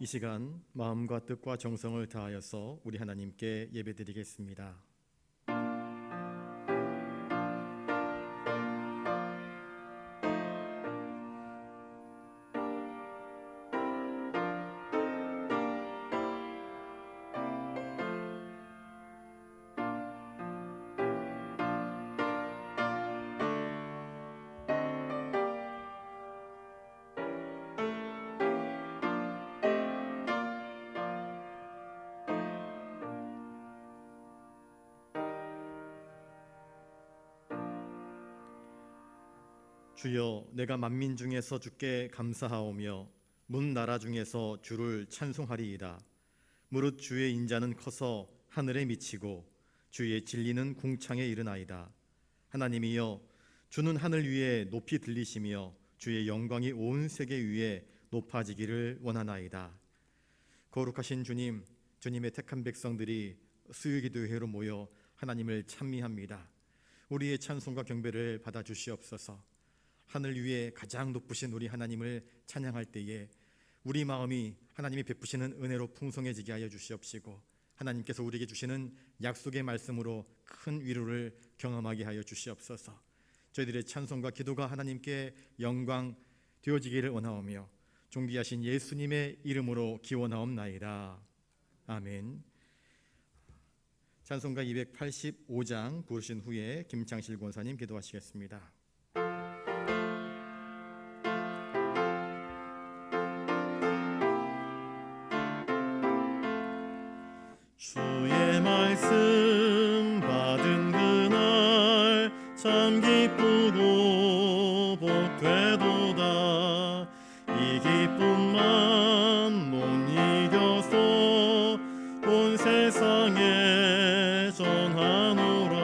이 시간 마음과 뜻과 정성을 다하여서 우리 하나님께 예배드리겠습니다. 주여, 내가 만민 중에서 주께 감사하오며 문 나라 중에서 주를 찬송하리이다. 무릇 주의 인자는 커서 하늘에 미치고 주의 진리는 궁창에 이르나이다. 하나님이여, 주는 하늘 위에 높이 들리시며 주의 영광이 온 세계 위에 높아지기를 원하나이다. 거룩하신 주님, 주님의 택한 백성들이 수요기도회로 모여 하나님을 찬미합니다. 우리의 찬송과 경배를 받아주시옵소서. 하늘 위에 가장 높으신 우리 하나님을 찬양할 때에 우리 마음이 하나님이 베푸시는 은혜로 풍성해지게 하여 주시옵시고, 하나님께서 우리에게 주시는 약속의 말씀으로 큰 위로를 경험하게 하여 주시옵소서. 저희들의 찬송과 기도가 하나님께 영광 되어지기를 원하오며 존귀하신 예수님의 이름으로 기원하옵나이다. 아멘. 찬송가 285장 부르신 후에 김창실 권사님 기도하시겠습니다. 주의 말씀 받은 그날 참 기쁘고 복되도다. 이 기쁨만 못 이겨서 온 세상에 전하노라.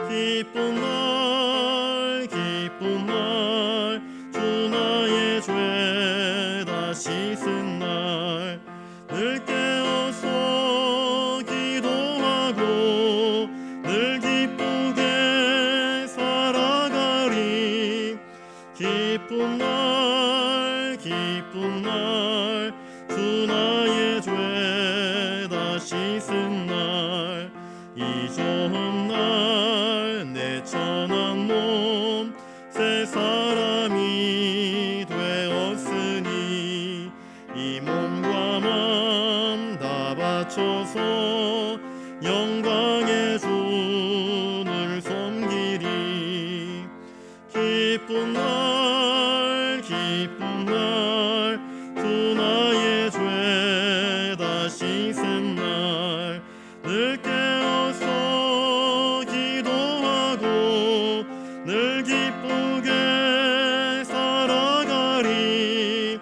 기쁜 날 기쁜 날 주 나의 죄 다 씻은 날 늘 깨어서 기도하고 늘 기쁘게 살아가리. 기쁜 날 기쁜 날 주 나의 죄 다 씻은 날 이 좋은 날 내 천한 몸 새 사람이 되었으니 이 몸과 마음 다 바쳐서 영광의 주를 섬기리. 기쁜 날 기쁜 날 주 나의 죄 다 씻은 날 늘 깨어서 기도하고 늘 기쁘게 살아가리.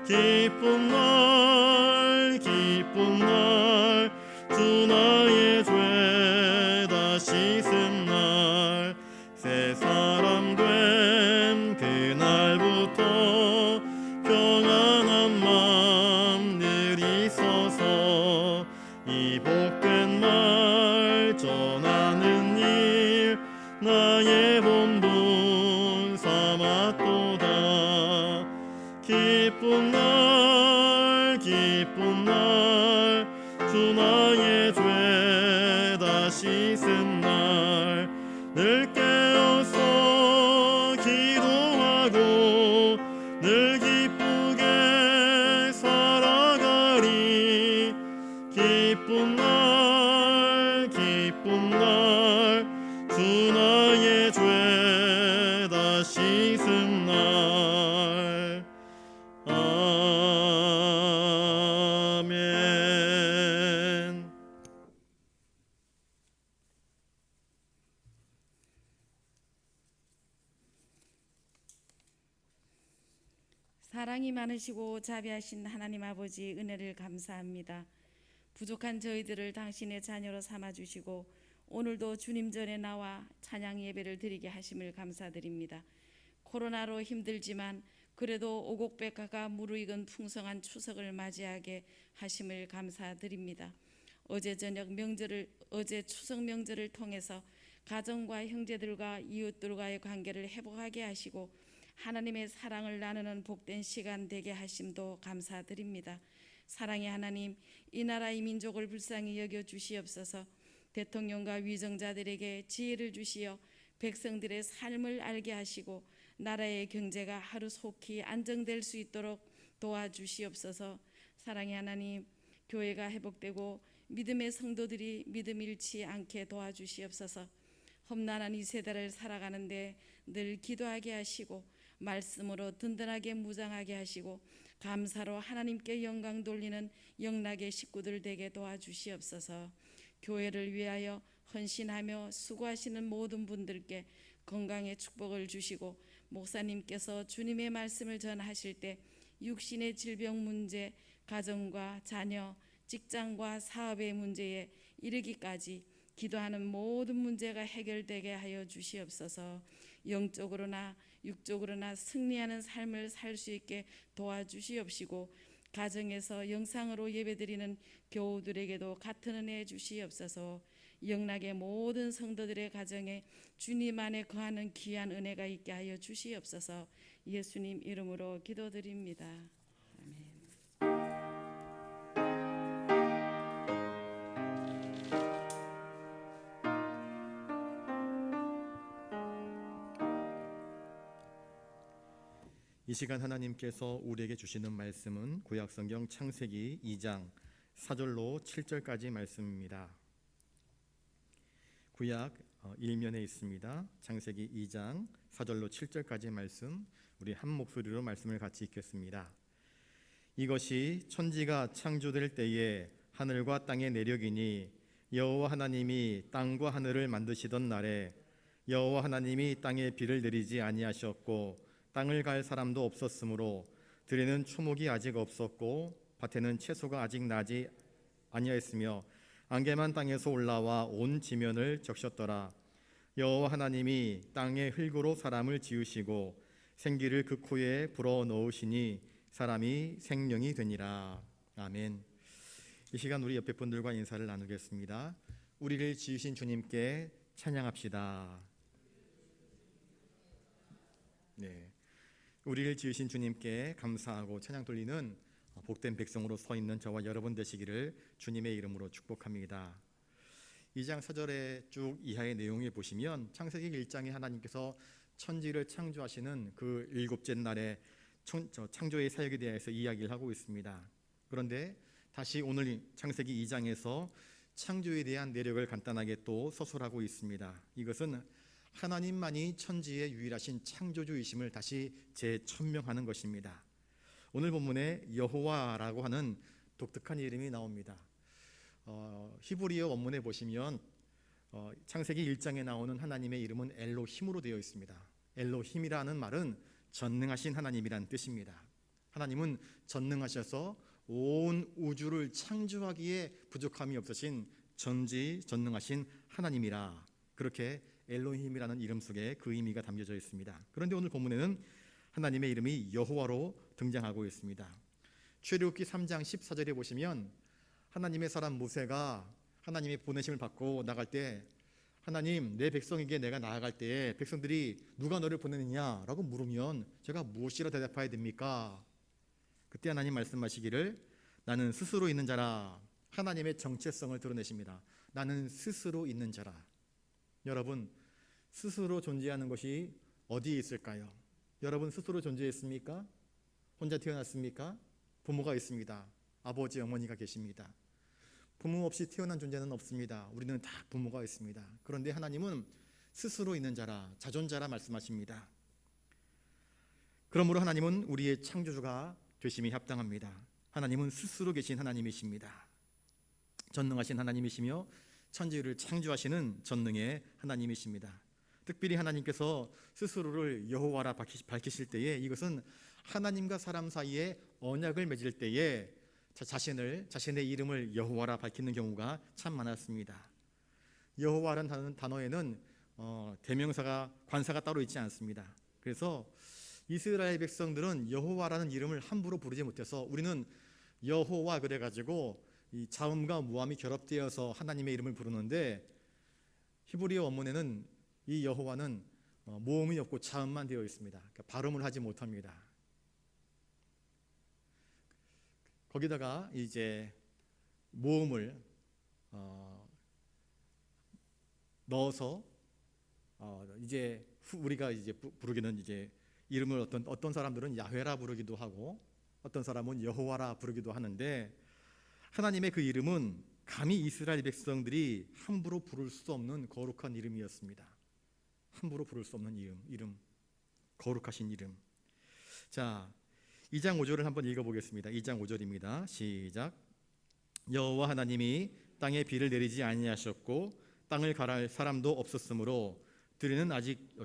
기쁜 날 기쁜 날 주 나의 죄 다 씻은 날 새 사람 된 그날부터 평안한 마음 늘 있어서 이 복된 말 전하는 일 나의 본분 삼았도다. 기쁜 날 기쁜 날 주 나의 죄 다 씻은 날 늘 깨어서 기도하고 늘 기쁘게 살아가리. 기쁜 날 기쁜 날 주 나의 죄 다 씻은 날. 아멘. 사랑이 많으시고 자비하신 하나님 아버지, 은혜를 감사합니다. 부족한 저희들을 당신의 자녀로 삼아주시고 오늘도 주님 전에 나와 찬양 예배를 드리게 하심을 감사드립니다. 코로나로 힘들지만 그래도 오곡백화가 무르익은 풍성한 추석을 맞이하게 하심을 감사드립니다. 어제 추석 명절을 통해서 가정과 형제들과 이웃들과의 관계를 회복하게 하시고 하나님의 사랑을 나누는 복된 시간 되게 하심도 감사드립니다. 사랑의 하나님, 이 나라 이 민족을 불쌍히 여겨 주시옵소서. 대통령과 위정자들에게 지혜를 주시어 백성들의 삶을 알게 하시고 나라의 경제가 하루속히 안정될 수 있도록 도와주시옵소서. 사랑의 하나님, 교회가 회복되고 믿음의 성도들이 믿음 잃지 않게 도와주시옵소서. 험난한 이 세대를 살아가는데 늘 기도하게 하시고 말씀으로 든든하게 무장하게 하시고 감사로 하나님께 영광 돌리는 영락의 식구들 되게 도와주시옵소서. 교회를 위하여 헌신하며 수고하시는 모든 분들께 건강의 축복을 주시고 목사님께서 주님의 말씀을 전하실 때 육신의 질병 문제, 가정과 자녀, 직장과 사업의 문제에 이르기까지 기도하는 모든 문제가 해결되게 하여 주시옵소서. 영적으로나 육적으로나 승리하는 삶을 살 수 있게 도와주시옵시고 가정에서 영상으로 예배드리는 교우들에게도 같은 은혜 주시옵소서. 영락의 모든 성도들의 가정에 주님 안에 거하는 귀한 은혜가 있게 하여 주시옵소서. 예수님 이름으로 기도드립니다. 아멘. 이 시간 하나님께서 우리에게 주시는 말씀은 구약성경 창세기 2장 4절로 7절까지 말씀입니다. 구약 1면에 있습니다. 창세기 2장 4절로 7절까지 말씀, 우리 한 목소리로 말씀을 같이 읽겠습니다. 이것이 천지가 창조될 때에 하늘과 땅의 내력이니 여호와 하나님이 땅과 하늘을 만드시던 날에 여호와 하나님이 땅에 비를 내리지 아니하셨고 땅을 갈 사람도 없었으므로 들에는 초목이 아직 없었고 밭에는 채소가 아직 나지 아니하였으며 안개만 땅에서 올라와 온 지면을 적셨더라. 여호와 하나님이 땅의 흙으로 사람을 지으시고 생기를 그 코에 불어 넣으시니 사람이 생명이 되니라. 아멘. 이 시간 우리 옆에 분들과 인사를 나누겠습니다. 우리를 지으신 주님께 찬양합시다. 네, 우리를 지으신 주님께 감사하고 찬양 돌리는 복된 백성으로 서 있는 저와 여러분 되시기를 주님의 이름으로 축복합니다. 2장 4절에 쭉 이하의 내용을 보시면 창세기 1장에 하나님께서 천지를 창조하시는 그 일곱째 날의 창조의 사역에 대해서 이야기를 하고 있습니다. 그런데 다시 오늘 창세기 2장에서 창조에 대한 내력을 간단하게 또 서술하고 있습니다. 이것은 하나님만이 천지의 유일하신 창조주이심을 다시 재천명하는 것입니다. 오늘 본문에 여호와라고 하는 독특한 이름이 나옵니다. 히브리어 원문에 보시면 창세기 1장에 나오는 하나님의 이름은 엘로힘으로 되어 있습니다. 엘로힘이라는 말은 전능하신 하나님이란 뜻입니다. 하나님은 전능하셔서 온 우주를 창조하기에 부족함이 없으신 전지전능하신 하나님이라, 그렇게 엘로힘이라는 이름 속에 그 의미가 담겨져 있습니다. 그런데 오늘 본문에는 하나님의 이름이 여호와로 등장하고 있습니다. 출애굽기 3장 14절에 보시면 하나님의 사람 모세가 하나님의 보내심을 받고 나갈 때, 하나님, 내 백성에게 내가 나아갈 때에 백성들이 누가 너를 보내느냐라고 물으면 제가 무엇이라 대답해야 됩니까? 그때 하나님 말씀하시기를 나는 스스로 있는 자라. 하나님의 정체성을 드러내십니다. 나는 스스로 있는 자라. 여러분, 스스로 존재하는 것이 어디에 있을까요? 여러분 스스로 존재했습니까? 혼자 태어났습니까? 부모가 있습니다. 아버지, 어머니가 계십니다. 부모 없이 태어난 존재는 없습니다. 우리는 다 부모가 있습니다. 그런데 하나님은 스스로 있는 자라, 자존자라 말씀하십니다. 그러므로 하나님은 우리의 창조주가 되심이 합당합니다. 하나님은 스스로 계신 하나님이십니다. 전능하신 하나님이시며 천지를 창조하시는 전능의 하나님이십니다. 특별히 하나님께서 스스로를 여호와라 밝히실 때에 이것은 하나님과 사람 사이에 언약을 맺을 때에 자신의 이름을 여호와라 밝히는 경우가 참 많았습니다. 여호와라는 단어에는 대명사가, 관사가 따로 있지 않습니다. 그래서 이스라엘 백성들은 여호와라는 이름을 함부로 부르지 못해서 우리는 여호와 그래가지고 이 자음과 무함이 결합되어서 하나님의 이름을 부르는데, 히브리어 원문에는 이 여호와는 모음이 없고 자음만 되어 있습니다. 그러니까 발음을 하지 못합니다. 거기다가 이제 모음을 넣어서 이제 우리가 이제 부르기는 이제 이름을 어떤 사람들은 야훼라 부르기도 하고 어떤 사람은 여호와라 부르기도 하는데, 하나님의 그 이름은 감히 이스라엘 백성들이 함부로 부를 수 없는 거룩한 이름이었습니다. 함부로 부를 수 없는 이름, 거룩하신 이름. 자, 2장 5절을 한번 읽어보겠습니다. 2장 5절입니다. 시작. 여호와 하나님이 땅에 비를 내리지 아니하셨고 땅을 갈할 사람도 없었으므로 들에는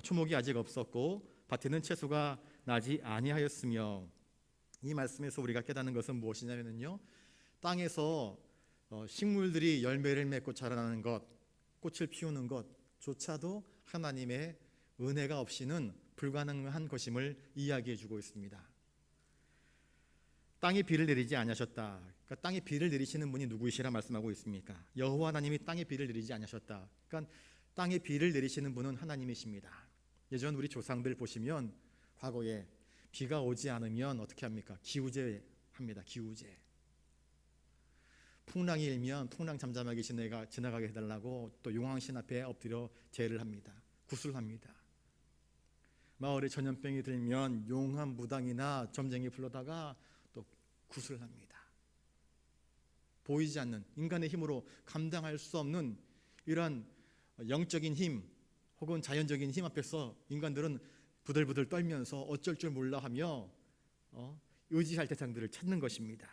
초목이 아직 없었고 밭에는 채소가 나지 아니하였으며. 이 말씀에서 우리가 깨닫는 것은 무엇이냐면요, 땅에서 식물들이 열매를 맺고 자라나는 것, 꽃을 피우는 것조차도 하나님의 은혜가 없이는 불가능한 것임을 이야기해 주고 있습니다. 땅에 비를 내리지 아니하셨다. 그러니까 땅에 비를 내리시는 분이 누구이시라 말씀하고 있습니까? 여호와 하나님이 땅에 비를 내리지 아니하셨다. 그러니까 땅에 비를 내리시는 분은 하나님이십니다. 예전 우리 조상들 보시면 과거에 비가 오지 않으면 어떻게 합니까? 기우제 합니다. 기우제. 풍랑이 일면 풍랑 잠잠하게 지나가게 해달라고 또 용왕신 앞에 엎드려 제를 합니다. 구슬합니다. 마을에 전염병이 들면 용한 무당이나 점쟁이 불러다가 또 구슬합니다. 보이지 않는 인간의 힘으로 감당할 수 없는 이러한 영적인 힘 혹은 자연적인 힘 앞에서 인간들은 부들부들 떨면서 어쩔 줄 몰라 하며 의지할 대상들을 찾는 것입니다.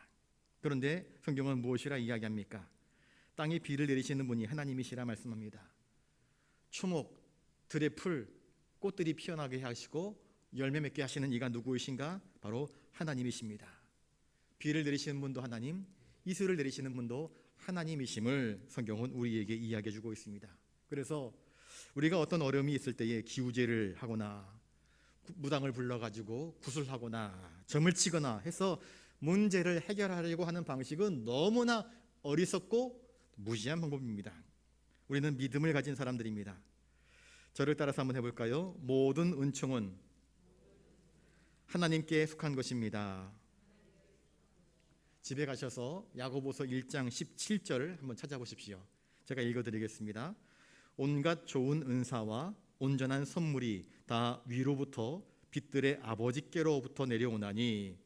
그런데 성경은 무엇이라 이야기합니까? 땅에 비를 내리시는 분이 하나님이시라 말씀합니다. 초목, 들의 풀, 꽃들이 피어나게 하시고 열매 맺게 하시는 이가 누구이신가? 바로 하나님이십니다. 비를 내리시는 분도 하나님, 이슬을 내리시는 분도 하나님이심을 성경은 우리에게 이야기해 주고 있습니다. 그래서 우리가 어떤 어려움이 있을 때에 기우제를 하거나 무당을 불러가지고 구슬하거나 점을 치거나 해서 문제를 해결하려고 하는 방식은 너무나 어리석고 무지한 방법입니다. 우리는 믿음을 가진 사람들입니다. 저를 따라서 한번 해볼까요? 모든 은총은 하나님께 속한 것입니다. 집에 가셔서 야고보서 1장 17절을 한번 찾아보십시오. 제가 읽어드리겠습니다. 온갖 좋은 은사와 온전한 선물이 다 위로부터 빛들의 아버지께로부터 내려오나니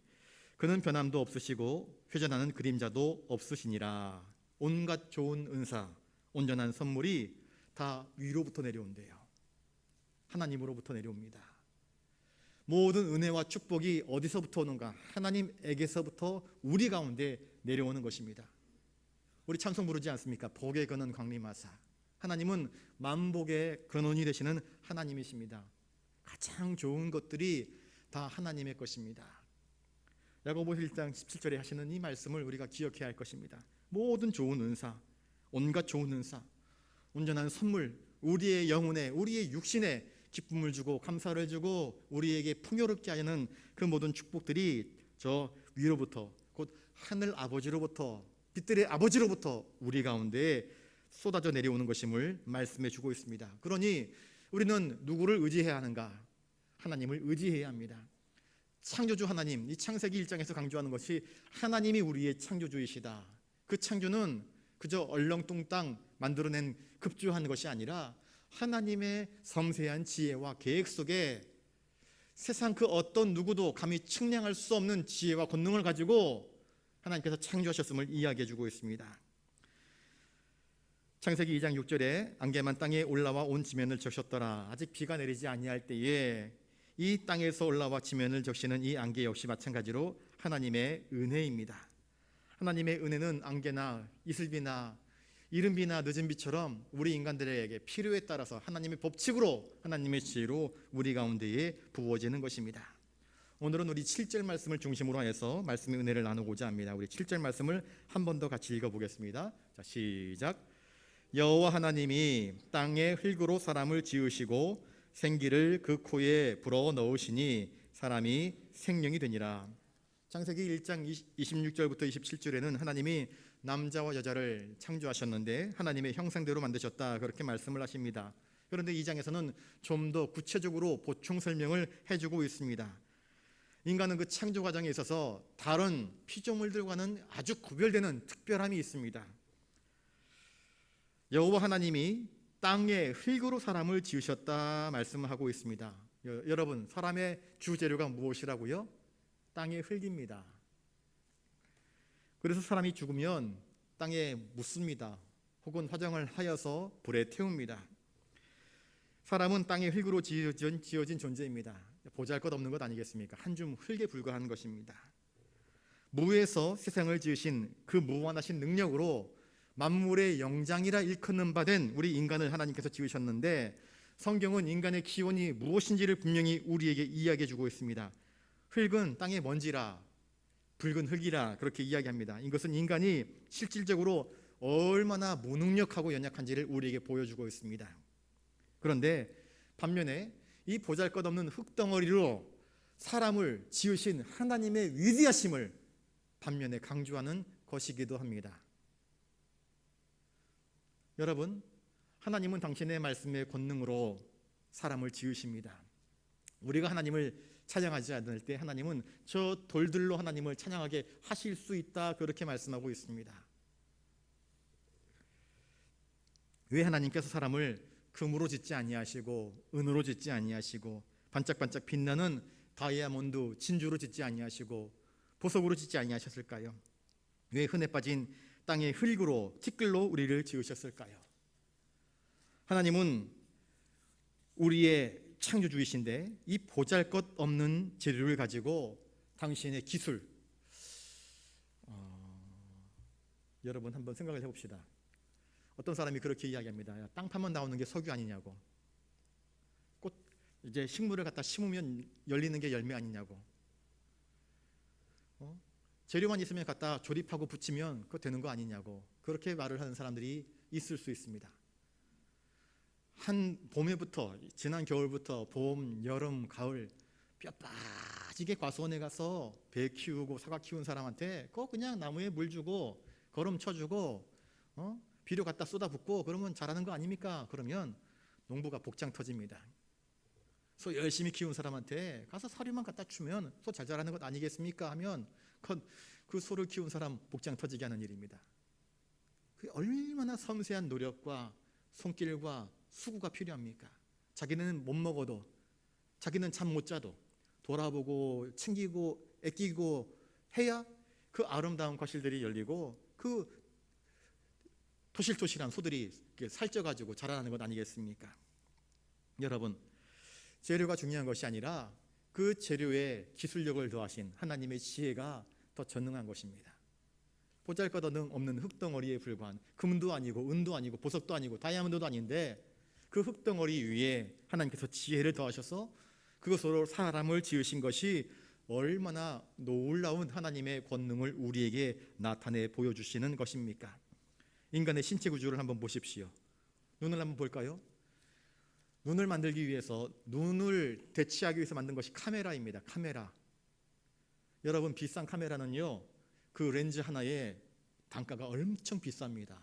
그는 변함도 없으시고 회전하는 그림자도 없으시니라. 온갖 좋은 은사, 온전한 선물이 다 위로부터 내려온대요. 하나님으로부터 내려옵니다. 모든 은혜와 축복이 어디서부터 오는가? 하나님에게서부터 우리 가운데 내려오는 것입니다. 우리 찬송 부르지 않습니까? 복의 근원 강림하사. 하나님은 만복의 근원이 되시는 하나님이십니다. 가장 좋은 것들이 다 하나님의 것입니다. 야고보서 1장 17절에 하시는 이 말씀을 우리가 기억해야 할 것입니다. 모든 좋은 은사, 온갖 좋은 은사, 온전한 선물, 우리의 영혼에, 우리의 육신에 기쁨을 주고 감사를 주고 우리에게 풍요롭게 하는 그 모든 축복들이 저 위로부터, 곧 하늘 아버지로부터, 빛들의 아버지로부터 우리 가운데 쏟아져 내려오는 것임을 말씀해 주고 있습니다. 그러니 우리는 누구를 의지해야 하는가? 하나님을 의지해야 합니다. 창조주 하나님, 이 창세기 1장에서 강조하는 것이 하나님이 우리의 창조주이시다. 그 창조는 그저 얼렁뚱땅 만들어낸 급조한 것이 아니라 하나님의 섬세한 지혜와 계획 속에 세상 그 어떤 누구도 감히 측량할 수 없는 지혜와 권능을 가지고 하나님께서 창조하셨음을 이야기해 주고 있습니다. 창세기 2장 6절에 안개만 땅에 올라와 온 지면을 적셨더라. 아직 비가 내리지 아니할 때에 이 땅에서 올라와 지면을 적시는 이 안개 역시 마찬가지로 하나님의 은혜입니다. 하나님의 은혜는 안개나 이슬비나 이른비나 늦은비처럼 우리 인간들에게 필요에 따라서 하나님의 법칙으로 하나님의 지혜로 우리 가운데에 부어지는 것입니다. 오늘은 우리 7절 말씀을 중심으로 해서 말씀의 은혜를 나누고자 합니다. 우리 7절 말씀을 한 번 더 같이 읽어보겠습니다. 자, 시작. 여호와 하나님이 땅의 흙으로 사람을 지으시고 생기를 그 코에 불어 넣으시니 사람이 생명이 되니라. 창세기 1장 26절부터 27절에는 하나님이 남자와 여자를 창조하셨는데 하나님의 형상대로 만드셨다, 그렇게 말씀을 하십니다. 그런데 이 장에서는 좀 더 구체적으로 보충 설명을 해주고 있습니다. 인간은 그 창조 과정에 있어서 다른 피조물들과는 아주 구별되는 특별함이 있습니다. 여호와 하나님이 땅의 흙으로 사람을 지으셨다 말씀하고 있습니다. 여러분, 사람의 주재료가 무엇이라고요? 땅의 흙입니다. 그래서 사람이 죽으면 땅에 묻습니다. 혹은 화장을 하여서 불에 태웁니다. 사람은 땅의 흙으로 지어진 존재입니다. 보잘것없는 것 아니겠습니까? 한 줌 흙에 불과한 것입니다. 무에서 세상을 지으신 그 무한하신 능력으로 만물의 영장이라 일컫는 바 된 우리 인간을 하나님께서 지으셨는데, 성경은 인간의 기원이 무엇인지를 분명히 우리에게 이야기해 주고 있습니다. 흙은 땅의 먼지라, 붉은 흙이라 그렇게 이야기합니다. 이것은 인간이 실질적으로 얼마나 무능력하고 연약한지를 우리에게 보여주고 있습니다. 그런데 반면에 이 보잘것없는 흙덩어리로 사람을 지으신 하나님의 위대하심을 반면에 강조하는 것이기도 합니다. 여러분, 하나님은 당신의 말씀의 권능으로 사람을 지으십니다. 우리가 하나님을 찬양하지 않을 때 하나님은 저 돌들로 하나님을 찬양하게 하실 수 있다, 그렇게 말씀하고 있습니다. 왜 하나님께서 사람을 금으로 짓지 아니하시고 은으로 짓지 아니하시고 반짝반짝 빛나는 다이아몬드 진주로 짓지 아니하시고 보석으로 짓지 아니하셨을까요? 왜 흔해 빠진 땅의 흙으로 티끌로 우리를 지으셨을까요? 하나님은 우리의 창조주이신데 이 보잘것없는 재료를 가지고 당신의 기술, 여러분 한번 생각을 해봅시다. 어떤 사람이 그렇게 이야기합니다. 야, 땅 파면 나오는 게 석유 아니냐고. 꽃, 이제 식물을 갖다 심으면 열리는 게 열매 아니냐고. 재료만 있으면 갖다 조립하고 붙이면 그거 되는 거 아니냐고. 그렇게 말을 하는 사람들이 있을 수 있습니다. 한 봄에부터, 지난 겨울부터 봄, 여름, 가을 뼈 빠지게 과수원에 가서 배 키우고 사과 키운 사람한테 그거 그냥 나무에 물 주고 거름 쳐주고 비료 갖다 쏟아붓고 그러면 잘하는 거 아닙니까? 그러면 농부가 복장 터집니다. 소 열심히 키운 사람한테 가서 사료만 갖다 주면 소 잘 자라는 것 아니겠습니까? 하면 그 소를 키운 사람 복장 터지게 하는 일입니다. 그게 얼마나 섬세한 노력과 손길과 수고가 필요합니까? 자기는 못 먹어도, 자기는 잠 못 자도 돌아보고 챙기고 애끼고 해야 그 아름다운 과실들이 열리고 그 토실토실한 소들이 살쪄가지고 자라나는 것 아니겠습니까? 여러분, 재료가 중요한 것이 아니라 그 재료에 기술력을 더하신 하나님의 지혜가 더 전능한 것입니다. 보잘것없는 흙덩어리에 불과한, 금도 아니고 은도 아니고 보석도 아니고 다이아몬드도 아닌데 그 흙덩어리 위에 하나님께서 지혜를 더하셔서 그것으로 사람을 지으신 것이 얼마나 놀라운 하나님의 권능을 우리에게 나타내 보여주시는 것입니까? 인간의 신체 구조를 한번 보십시오. 눈을 한번 볼까요? 눈을 만들기 위해서, 눈을 대치하기 위해서 만든 것이 카메라입니다. 카메라. 여러분, 비싼 카메라는요, 그 렌즈 하나에 단가가 엄청 비쌉니다.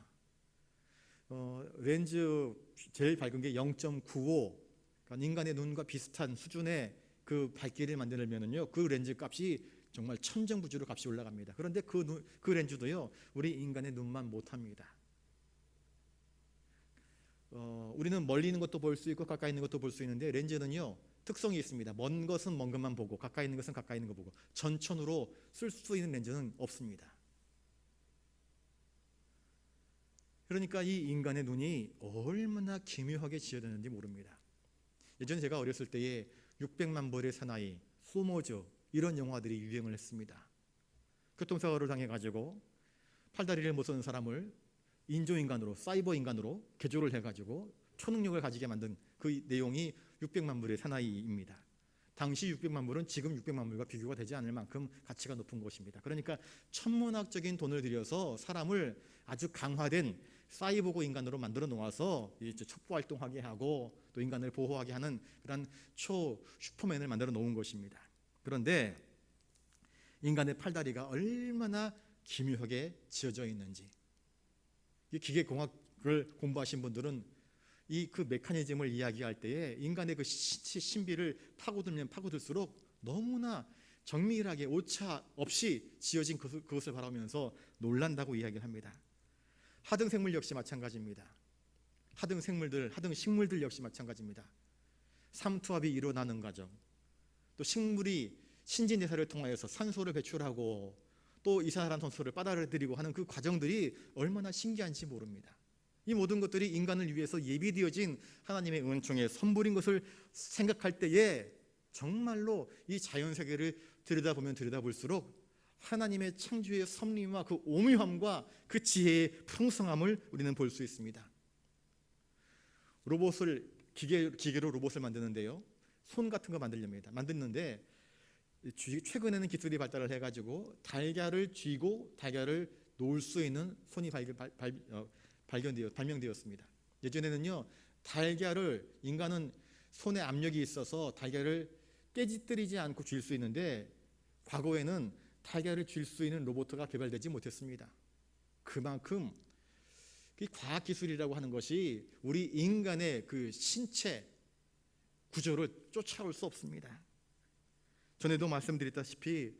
렌즈 제일 밝은 게 0.95, 그러니까 인간의 눈과 비슷한 수준의 그 밝기를 만들면은요, 그 렌즈 값이 정말 천정부지로 값이 올라갑니다. 그런데 그 렌즈도요, 우리 인간의 눈만 못합니다. 우리는 멀리 있는 것도 볼 수 있고 가까이 있는 것도 볼 수 있는데 렌즈는요, 특성이 있습니다. 먼 것은 먼 것만 보고 가까이 있는 것은 가까이 있는 거 보고 전천후로 쓸 수 있는 렌즈는 없습니다. 그러니까 이 인간의 눈이 얼마나 기묘하게 지어졌는지 모릅니다. 예전에 제가 어렸을 때에 600만 벌의 사나이, 소모저 이런 영화들이 유행을 했습니다. 교통사고를 당해가지고 팔다리를 못 쓰는 사람을 인조인간으로, 사이버 인간으로 개조를 해가지고 초능력을 가지게 만든 그 내용이 600만 불의 사나이입니다. 당시 600만 불은 지금 600만 불과 비교가 되지 않을 만큼 가치가 높은 것입니다. 그러니까 천문학적인 돈을 들여서 사람을 아주 강화된 사이보그 인간으로 만들어 놓아서 첩보 활동하게 하고 또 인간을 보호하게 하는 그런 슈퍼맨을 만들어 놓은 것입니다. 그런데 인간의 팔다리가 얼마나 기묘하게 지어져 있는지, 이 기계공학을 공부하신 분들은 이 그 메커니즘을 이야기할 때에 인간의 그 신비를 파고들면 파고들수록 너무나 정밀하게 오차 없이 지어진 그것을 바라보면서 놀란다고 이야기를 합니다. 하등 생물 역시 마찬가지입니다. 하등 식물들 역시 마찬가지입니다. 삼투압이 일어나는 과정, 또 식물이 신진대사를 통하여서 산소를 배출하고 또 이산화탄소를 빨아들이고 하는 그 과정들이 얼마나 신기한지 모릅니다. 이 모든 것들이 인간을 위해서 예비되어진 하나님의 은총의 선물인 것을 생각할 때에 정말로 이 자연세계를 들여다보면 들여다볼수록 하나님의 창조의 섭리와 그 오묘함과 그 지혜의 풍성함을 우리는 볼 수 있습니다. 기계로 로봇을 만드는데요, 손 같은 거 만드는데 최근에는 기술이 발달을 해가지고 달걀을 쥐고 달걀을 놓을 수 있는 손이 발명되었습니다. 예전에는요, 인간은 손에 압력이 있어서 달걀을 깨지뜨리지 않고 쥘 수 있는데, 과거에는 달걀을 쥘 수 있는 로봇가 개발되지 못했습니다. 그만큼 이 과학기술이라고 하는 것이 우리 인간의 그 신체 구조를 쫓아올 수 없습니다. 전에도 말씀드렸다시피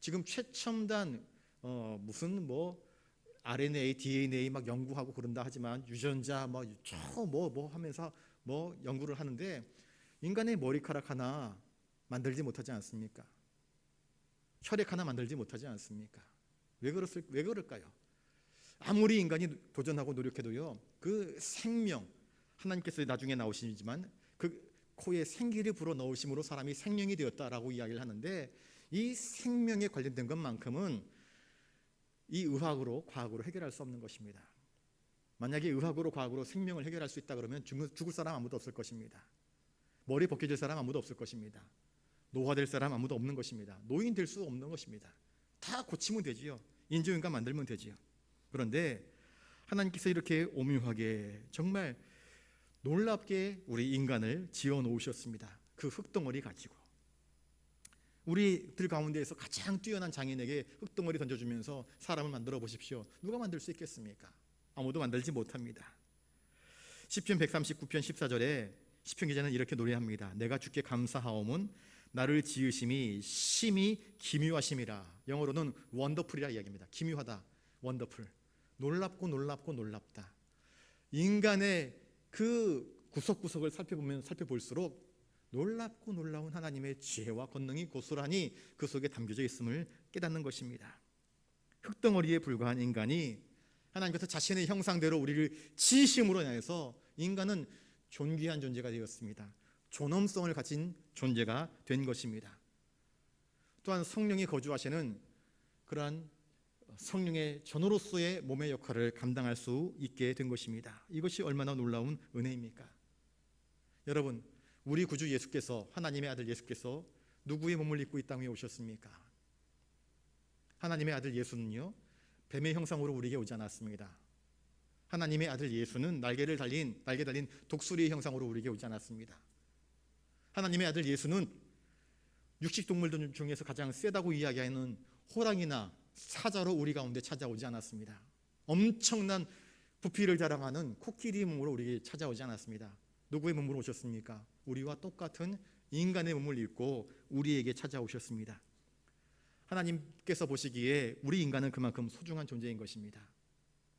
지금 최첨단 RNA, DNA 막 연구하고 그런다 하지만 유전자 하면서 연구를 하는데 인간의 머리카락 하나 만들지 못하지 않습니까? 혈액 하나 만들지 못하지 않습니까? 왜 그럴까요? 아무리 인간이 도전하고 노력해도요, 그 생명, 하나님께서 나중에 나오시지만 그 코에 생기를 불어 넣으심으로 사람이 생명이 되었다라고 이야기를 하는데, 이 생명에 관련된 것만큼은 이 의학으로 과학으로 해결할 수 없는 것입니다. 만약에 의학으로 과학으로 생명을 해결할 수 있다 그러면 죽을 사람 아무도 없을 것입니다. 머리 벗겨질 사람 아무도 없을 것입니다. 노화될 사람 아무도 없는 것입니다. 노인 될 수 없는 것입니다. 다 고치면 되지요. 인조인간 만들면 되지요. 그런데 하나님께서 이렇게 오묘하게 정말 놀랍게 우리 인간을 지어 놓으셨습니다. 그 흙덩어리 가지고 우리들 가운데에서 가장 뛰어난 장인에게 흙덩어리 던져주면서 사람을 만들어 보십시오. 누가 만들 수 있겠습니까? 아무도 만들지 못합니다. 시편 139편 14절에 시편 기자는 이렇게 노래합니다. 내가 주께 감사하오문 나를 지으심이 심히 기묘하심이라. 영어로는 원더풀이라 이야기합니다. 기묘하다, 원더풀, 놀랍고 놀랍고 놀랍다. 인간의 그 구석구석을 살펴볼수록 놀랍고 놀라운 하나님의 지혜와 권능이 고스란히 그 속에 담겨져 있음을 깨닫는 것입니다. 흙덩어리에 불과한 인간이 하나님께서 자신의 형상대로 우리를 지으심으로 인해서 인간은 존귀한 존재가 되었습니다. 존엄성을 가진 존재가 된 것입니다. 또한 성령이 거주하시는 그러한 성령의 전으로서의 몸의 역할을 감당할 수 있게 된 것입니다. 이것이 얼마나 놀라운 은혜입니까? 여러분, 우리 구주 예수께서, 하나님의 아들 예수께서 누구의 몸을 입고 이 땅에 오셨습니까? 하나님의 아들 예수는요, 뱀의 형상으로 우리에게 오지 않았습니다. 하나님의 아들 예수는 날개 달린 독수리의 형상으로 우리에게 오지 않았습니다. 하나님의 아들 예수는 육식동물들 중에서 가장 세다고 이야기하는 호랑이나 사자로 우리 가운데 찾아오지 않았습니다. 엄청난 부피를 자랑하는 코끼리 몸으로 우리에게 찾아오지 않았습니다. 누구의 몸으로 오셨습니까? 우리와 똑같은 인간의 몸을 입고 우리에게 찾아오셨습니다. 하나님께서 보시기에 우리 인간은 그만큼 소중한 존재인 것입니다.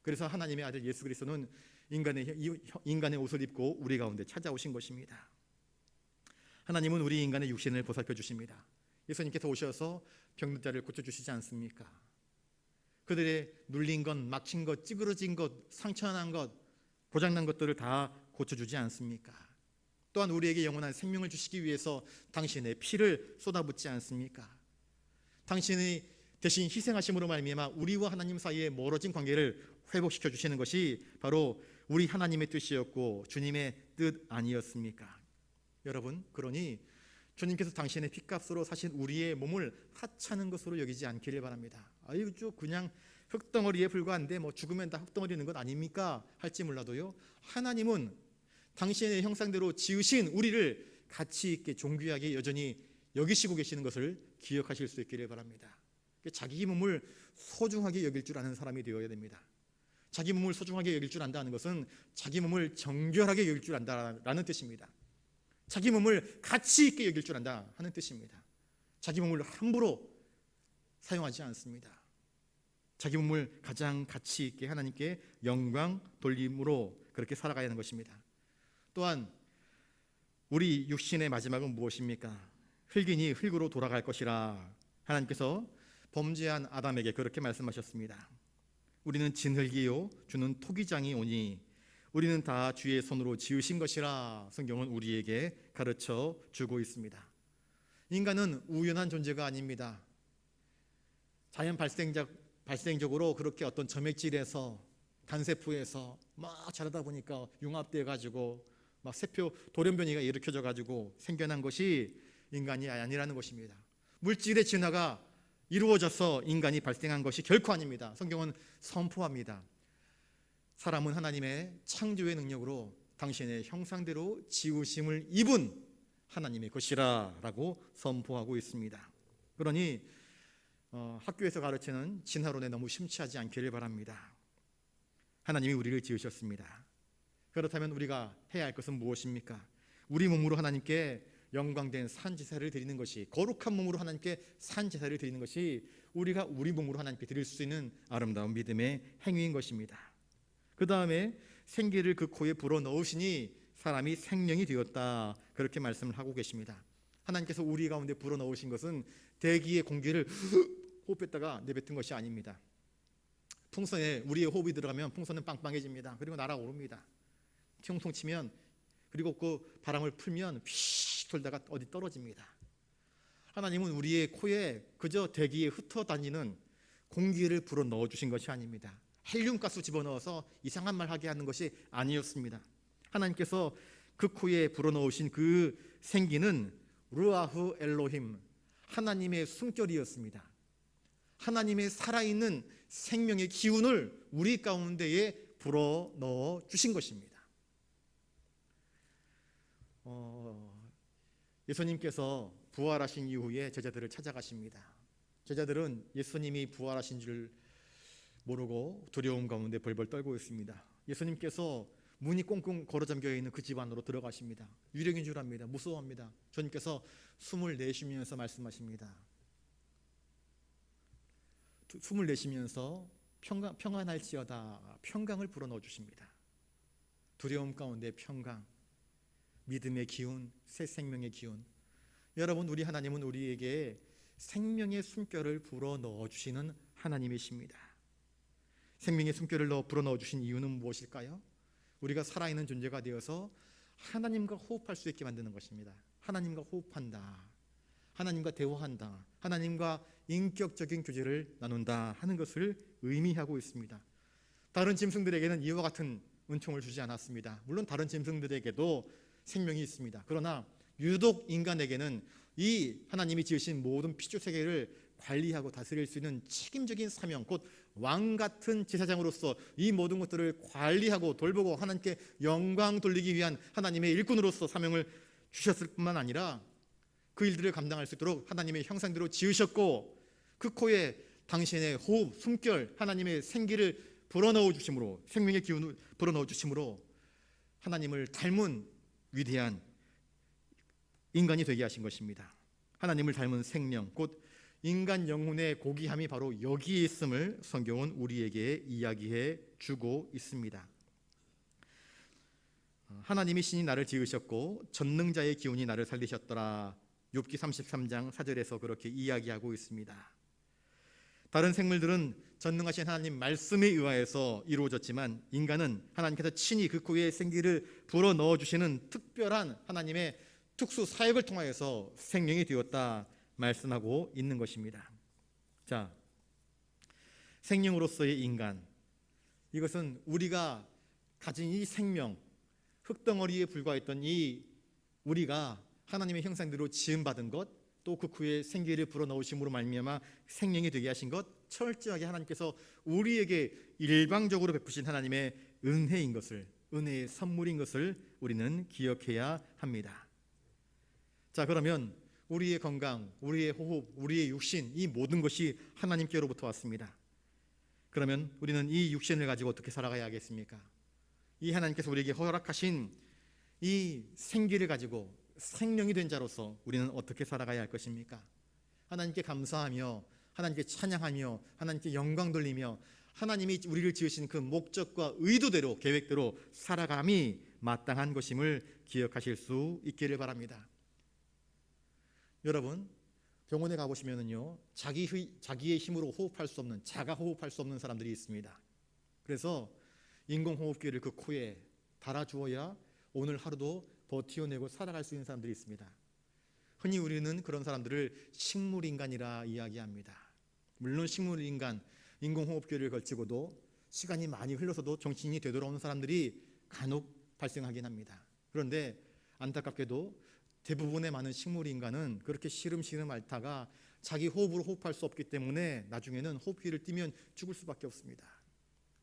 그래서 하나님의 아들 예수 그리스도는 인간의 옷을 입고 우리 가운데 찾아오신 것입니다. 하나님은 우리 인간의 육신을 보살펴 주십니다. 예수님께서 오셔서 병든 자를 고쳐주시지 않습니까? 그들의 눌린 것, 막힌 것, 찌그러진 것, 상처난 것, 고장난 것들을 다 고쳐주지 않습니까? 또한 우리에게 영원한 생명을 주시기 위해서 당신의 피를 쏟아붓지 않습니까? 당신이 대신 희생하심으로 말미암아 우리와 하나님 사이에 멀어진 관계를 회복시켜 주시는 것이 바로 우리 하나님의 뜻이었고 주님의 뜻 아니었습니까? 여러분, 그러니 주님께서 당신의 피값으로 사신 우리의 몸을 하찮은 것으로 여기지 않기를 바랍니다. 아유, 그냥 흙덩어리에 불과한데 죽으면 다 흙덩어리는 것 아닙니까? 할지 몰라도요, 하나님은 당신의 형상대로 지으신 우리를 가치 있게 존귀하게 여전히 여기시고 계시는 것을 기억하실 수 있기를 바랍니다. 자기 몸을 소중하게 여길 줄 아는 사람이 되어야 됩니다. 자기 몸을 소중하게 여길 줄 안다는 것은 자기 몸을 정결하게 여길 줄 안다라는 뜻입니다. 자기 몸을 가치 있게 여길 줄 안다 하는 뜻입니다. 자기 몸을 함부로 사용하지 않습니다. 자기 몸을 가장 가치 있게 하나님께 영광 돌림으로 그렇게 살아가야 하는 것입니다. 또한 우리 육신의 마지막은 무엇입니까? 흙이니 흙으로 돌아갈 것이라 하나님께서 범죄한 아담에게 그렇게 말씀하셨습니다. 우리는 진흙이요 주는 토기장이 오니 우리는 다 주의 손으로 지으신 것이라 성경은 우리에게 가르쳐 주고 있습니다. 인간은 우연한 존재가 아닙니다. 자연 발생적으로 그렇게 어떤 점액질에서 간세포에서 막 자라다 보니까 융합되어 가지고 막 세포 돌연변이가 일으켜져 가지고 생겨난 것이 인간이 아니라는 것입니다. 물질의 진화가 이루어져서 인간이 발생한 것이 결코 아닙니다. 성경은 선포합니다. 사람은 하나님의 창조의 능력으로 당신의 형상대로 지으심을 입은 하나님의 것이라 라고 선포하고 있습니다. 그러니 학교에서 가르치는 진화론에 너무 심취하지 않기를 바랍니다. 하나님이 우리를 지으셨습니다. 그렇다면 우리가 해야 할 것은 무엇입니까? 우리 몸으로 하나님께 영광된 산제사를 드리는 것이, 거룩한 몸으로 하나님께 산제사를 드리는 것이 우리가 우리 몸으로 하나님께 드릴 수 있는 아름다운 믿음의 행위인 것입니다. 그 다음에 생기를 그 코에 불어넣으시니 사람이 생명이 되었다, 그렇게 말씀을 하고 계십니다. 하나님께서 우리 가운데 불어넣으신 것은 대기의 공기를 호흡했다가 내뱉은 것이 아닙니다. 풍선에 우리의 호흡이 들어가면 풍선은 빵빵해집니다. 그리고 날아오릅니다. 통통 치면, 그리고 그 바람을 풀면 휘 돌다가 어디 떨어집니다. 하나님은 우리의 코에 그저 대기에 흩어다니는 공기를 불어넣어 주신 것이 아닙니다. 헬륨가스 집어넣어서 이상한 말 하게 하는 것이 아니었습니다. 하나님께서 그 코에 불어넣으신 그 생기는 루아흐 엘로힘, 하나님의 숨결이었습니다. 하나님의 살아있는 생명의 기운을 우리 가운데에 불어넣어 주신 것입니다. 예수님께서 부활하신 이후에 제자들을 찾아가십니다. 제자들은 예수님이 부활하신 줄 모르고 두려움 가운데 벌벌 떨고 있습니다. 예수님께서 문이 꽁꽁 걸어 잠겨 있는 그 집 안으로 들어가십니다. 유령인 줄 압니다. 무서워합니다. 주님께서 숨을 내쉬면서 말씀하십니다. 숨을 내쉬면서 평안할지어다, 평강을 불어넣어 주십니다. 두려움 가운데 평강, 믿음의 기운, 새 생명의 기운. 여러분, 우리 하나님은 우리에게 생명의 숨결을 불어넣어 주시는 하나님이십니다. 생명의 숨결을 불어넣어 주신 이유는 무엇일까요? 우리가 살아있는 존재가 되어서 하나님과 호흡할 수 있게 만드는 것입니다. 하나님과 호흡한다, 하나님과 대화한다, 하나님과 인격적인 교제를 나눈다 하는 것을 의미하고 있습니다. 다른 짐승들에게는 이와 같은 은총을 주지 않았습니다. 물론 다른 짐승들에게도 생명이 있습니다. 그러나 유독 인간에게는 이 하나님이 지으신 모든 피조세계를 관리하고 다스릴 수 있는 책임적인 사명, 곧 왕같은 제사장으로서 이 모든 것들을 관리하고 돌보고 하나님께 영광 돌리기 위한 하나님의 일꾼으로서 사명을 주셨을 뿐만 아니라 그 일들을 감당할 수 있도록 하나님의 형상대로 지으셨고, 그 코에 당신의 호흡, 숨결, 하나님의 생기를 불어넣어 주심으로, 생명의 기운을 불어넣어 주심으로 하나님을 닮은 위대한 인간이 되게 하신 것입니다. 하나님을 닮은 생명, 곧 인간 영혼의 고귀함이 바로 여기에 있음을 성경은 우리에게 이야기해 주고 있습니다. 하나님이 신이 나를 지으셨고 전능자의 기운이 나를 살리셨더라, 욥기 33장 4절에서 그렇게 이야기하고 있습니다. 다른 생물들은 전능하신 하나님 말씀에 의하여서 이루어졌지만 인간은 하나님께서 친히 그 코에 생기를 불어넣어 주시는 특별한 하나님의 특수 사역을 통하여서 생명이 되었다 말씀하고 있는 것입니다. 자, 생명으로서의 인간, 이것은 우리가 가진 이 생명, 흙덩어리에 불과했던 이 우리가 하나님의 형상대로 지음받은 것, 또 그 코에 생기를 불어넣으심으로 말미암아 생명이 되게 하신 것, 철저하게 하나님께서 우리에게 일방적으로 베푸신 하나님의 은혜인 것을, 은혜의 선물인 것을 우리는 기억해야 합니다. 자, 그러면 우리의 건강, 우리의 호흡, 우리의 육신, 이 모든 것이 하나님께로부터 왔습니다. 그러면 우리는 이 육신을 가지고 어떻게 살아가야 하겠습니까? 이 하나님께서 우리에게 허락하신 이 생기를 가지고 생명이 된 자로서 우리는 어떻게 살아가야 할 것입니까? 하나님께 감사하며 하나님께 찬양하며 하나님께 영광 돌리며 하나님이 우리를 지으신 그 목적과 의도대로 계획대로 살아감이 마땅한 것임을 기억하실 수 있기를 바랍니다. 여러분, 병원에 가보시면은요, 자기의 힘으로 호흡할 수 없는, 자가 호흡할 수 없는 사람들이 있습니다. 그래서 인공호흡기를 그 코에 달아주어야 오늘 하루도 버티어내고 살아갈 수 있는 사람들이 있습니다. 흔히 우리는 그런 사람들을 식물인간이라 이야기합니다. 물론 식물인간, 인공호흡기를 걸치고도 시간이 많이 흘러서도 정신이 되돌아오는 사람들이 간혹 발생하긴 합니다. 그런데 안타깝게도 대부분의 많은 식물인간은 그렇게 시름시름 앓다가 자기 호흡으로 호흡할 수 없기 때문에 나중에는 호흡기를 띄면 죽을 수밖에 없습니다.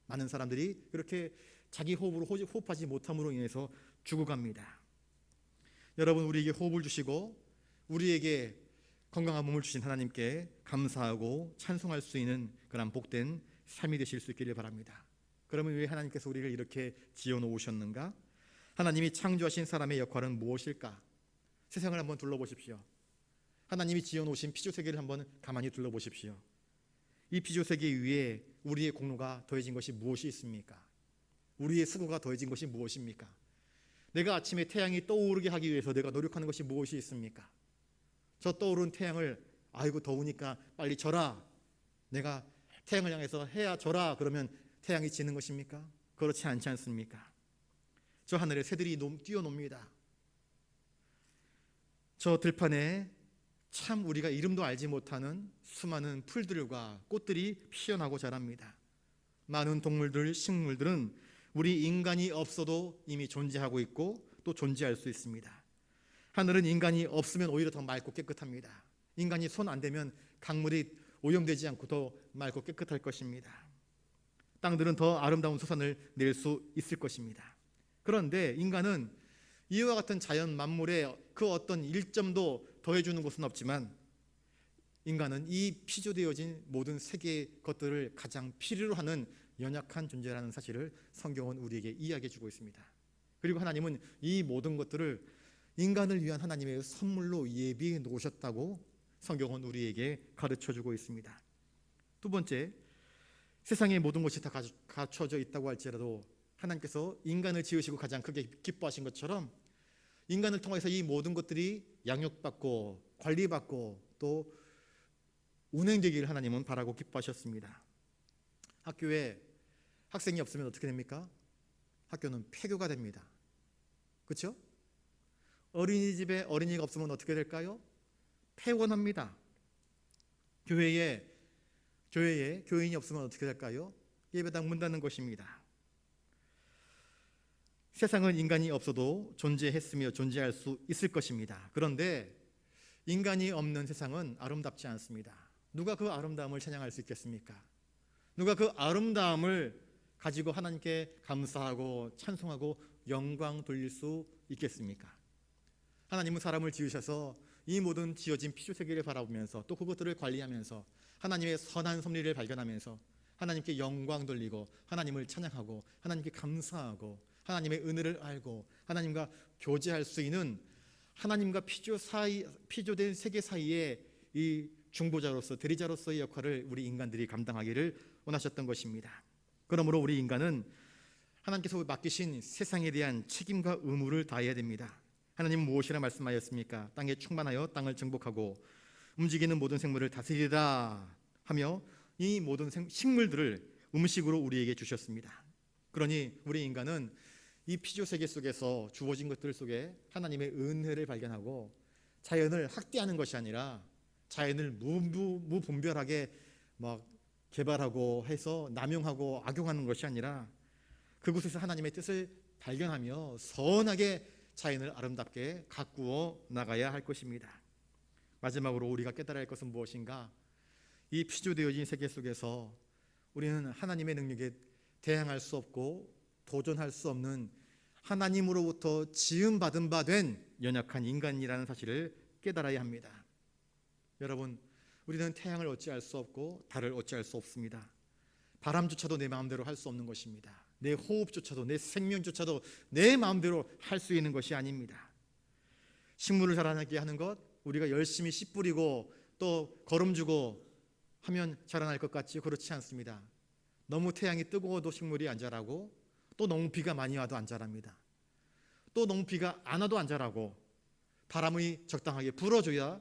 많은 사람들이 그렇게 자기 호흡으로 호흡하지 못함으로 인해서 죽어갑니다. 여러분, 우리에게 호흡을 주시고 우리에게 건강한 몸을 주신 하나님께 감사하고 찬송할 수 있는 그런 복된 삶이 되실 수 있기를 바랍니다. 그러면 왜 하나님께서 우리를 이렇게 지어놓으셨는가? 하나님이 창조하신 사람의 역할은 무엇일까? 세상을 한번 둘러보십시오. 하나님이 지어놓으신 피조세계를 한번 가만히 둘러보십시오. 이 피조세계 위에 우리의 공로가 더해진 것이 무엇이 있습니까? 우리의 수고가 더해진 것이 무엇입니까? 내가 아침에 태양이 떠오르게 하기 위해서 내가 노력하는 것이 무엇이 있습니까? 저 떠오른 태양을 아이고 더우니까 빨리 져라, 내가 태양을 향해서 해야 져라 그러면 태양이 지는 것입니까? 그렇지 않지 않습니까? 저 하늘에 새들이 뛰어놉니다. 저 들판에 참 우리가 이름도 알지 못하는 수많은 풀들과 꽃들이 피어나고 자랍니다. 많은 동물들, 식물들은 우리 인간이 없어도 이미 존재하고 있고 또 존재할 수 있습니다. 하늘은 인간이 없으면 오히려 더 맑고 깨끗합니다. 인간이 손 안 대면 강물이 오염되지 않고 더 맑고 깨끗할 것입니다. 땅들은 더 아름다운 소산을 낼 수 있을 것입니다. 그런데 인간은 이와 같은 자연 만물에 그 어떤 일점도 더해주는 것은 없지만 인간은 이 피조되어진 모든 세계의 것들을 가장 필요로 하는 연약한 존재라는 사실을 성경은 우리에게 이야기해 주고 있습니다. 그리고 하나님은 이 모든 것들을 인간을 위한 하나님의 선물로 예비해 놓으셨다고 성경은 우리에게 가르쳐 주고 있습니다. 두 번째, 세상의 모든 것이 다 갖춰져 있다고 할지라도 하나님께서 인간을 지으시고 가장 크게 기뻐하신 것처럼 인간을 통해서 이 모든 것들이 양육받고 관리받고 또 운행되기를 하나님은 바라고 기뻐하셨습니다. 학교에 학생이 없으면 어떻게 됩니까? 학교는 폐교가 됩니다. 그렇죠? 어린이집에 어린이가 없으면 어떻게 될까요? 폐원합니다. 교회에 교인이 없으면 어떻게 될까요? 예배당 문 닫는 것입니다. 세상은 인간이 없어도 존재했으며 존재할 수 있을 것입니다. 그런데 인간이 없는 세상은 아름답지 않습니다. 누가 그 아름다움을 찬양할 수 있겠습니까? 누가 그 아름다움을 가지고 하나님께 감사하고 찬송하고 영광 돌릴 수 있겠습니까? 하나님은 사람을 지으셔서 이 모든 지어진 피조세계를 바라보면서 또 그것들을 관리하면서 하나님의 선한 섭리를 발견하면서 하나님께 영광 돌리고 하나님을 찬양하고 하나님께 감사하고 하나님의 은혜를 알고 하나님과 교제할 수 있는 하나님과 피조된 세계 사이에 이 중보자로서 대리자로서의 역할을 우리 인간들이 감당하기를 원하셨던 것입니다. 그러므로 우리 인간은 하나님께서 맡기신 세상에 대한 책임과 의무를 다해야 됩니다. 하나님은 무엇이라 말씀하였습니까? 땅에 충만하여 땅을 정복하고 움직이는 모든 생물을 다스리라 하며 이 모든 식물들을 음식으로 우리에게 주셨습니다. 그러니 우리 인간은 이 피조세계 속에서 주어진 것들 속에 하나님의 은혜를 발견하고 자연을 학대하는 것이 아니라 자연을 무분별하게 막 개발하고 해서 남용하고 악용하는 것이 아니라 그곳에서 하나님의 뜻을 발견하며 선하게 자연을 아름답게 가꾸어 나가야 할 것입니다. 마지막으로 우리가 깨달아야 할 것은 무엇인가? 이 피조되어진 세계 속에서 우리는 하나님의 능력에 대항할 수 없고 도전할 수 없는 하나님으로부터 지음받은 바 된 연약한 인간이라는 사실을 깨달아야 합니다. 여러분, 우리는 태양을 어찌할 수 없고 달을 어찌할 수 없습니다. 바람조차도 내 마음대로 할 수 없는 것입니다. 내 호흡조차도, 내 생명조차도 내 마음대로 할 수 있는 것이 아닙니다. 식물을 자라나게 하는 것, 우리가 열심히 씨 뿌리고 또 거름 주고 하면 자라날 것 같지요? 그렇지 않습니다. 너무 태양이 뜨거워도 식물이 안 자라고, 또 너무 비가 많이 와도 안 자랍니다. 또 너무 비가 안 와도 안 자라고, 바람이 적당하게 불어줘야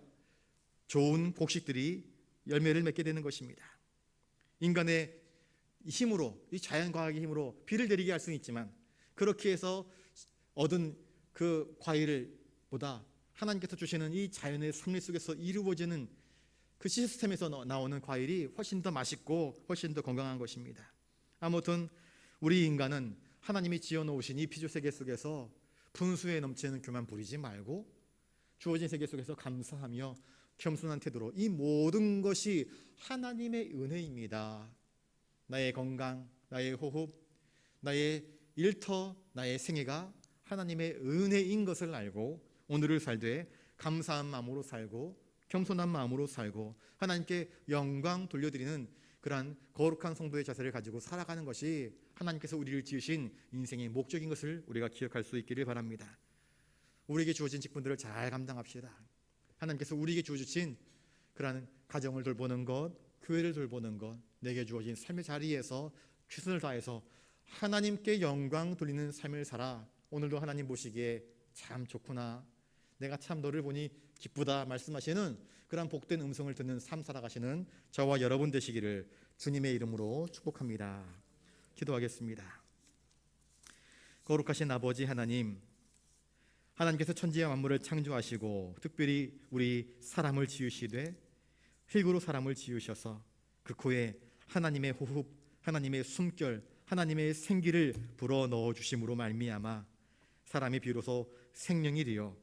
좋은 곡식들이 열매를 맺게 되는 것입니다. 인간의 힘으로, 이 자연과학의 힘으로 비를 내리게 할 수는 있지만, 그렇게 해서 얻은 그 과일을 보다 하나님께서 주시는 이 자연의 섭리 속에서 이루어지는 그 시스템에서 나오는 과일이 훨씬 더 맛있고 훨씬 더 건강한 것입니다. 아무튼 우리 인간은 하나님이 지어놓으신 이 피조 세계 속에서 분수에 넘치는 교만 부리지 말고 주어진 세계 속에서 감사하며 겸손한 태도로, 이 모든 것이 하나님의 은혜입니다. 나의 건강, 나의 호흡, 나의 일터, 나의 생애가 하나님의 은혜인 것을 알고 오늘을 살되 감사한 마음으로 살고 겸손한 마음으로 살고 하나님께 영광 돌려드리는 그러한 거룩한 성도의 자세를 가지고 살아가는 것이 하나님께서 우리를 지으신 인생의 목적인 것을 우리가 기억할 수 있기를 바랍니다. 우리에게 주어진 직분들을 잘 감당합시다. 하나님께서 우리에게 주어주신 그러한 가정을 돌보는 것, 교회를 돌보는 것, 내게 주어진 삶의 자리에서 최선을 다해서 하나님께 영광 돌리는 삶을 살아 오늘도 하나님 보시기에 참 좋구나, 내가 참 너를 보니 기쁘다 말씀하시는 그런 복된 음성을 듣는 삶 살아가시는 저와 여러분 되시기를 주님의 이름으로 축복합니다. 기도하겠습니다. 거룩하신 아버지 하나님, 하나님께서 천지와 만물을 창조하시고 특별히 우리 사람을 지으시되 흙으로 사람을 지으셔서 그 코에 하나님의 호흡, 하나님의 숨결, 하나님의 생기를 불어넣어 주심으로 말미암아 사람이 비로소 생명이 되어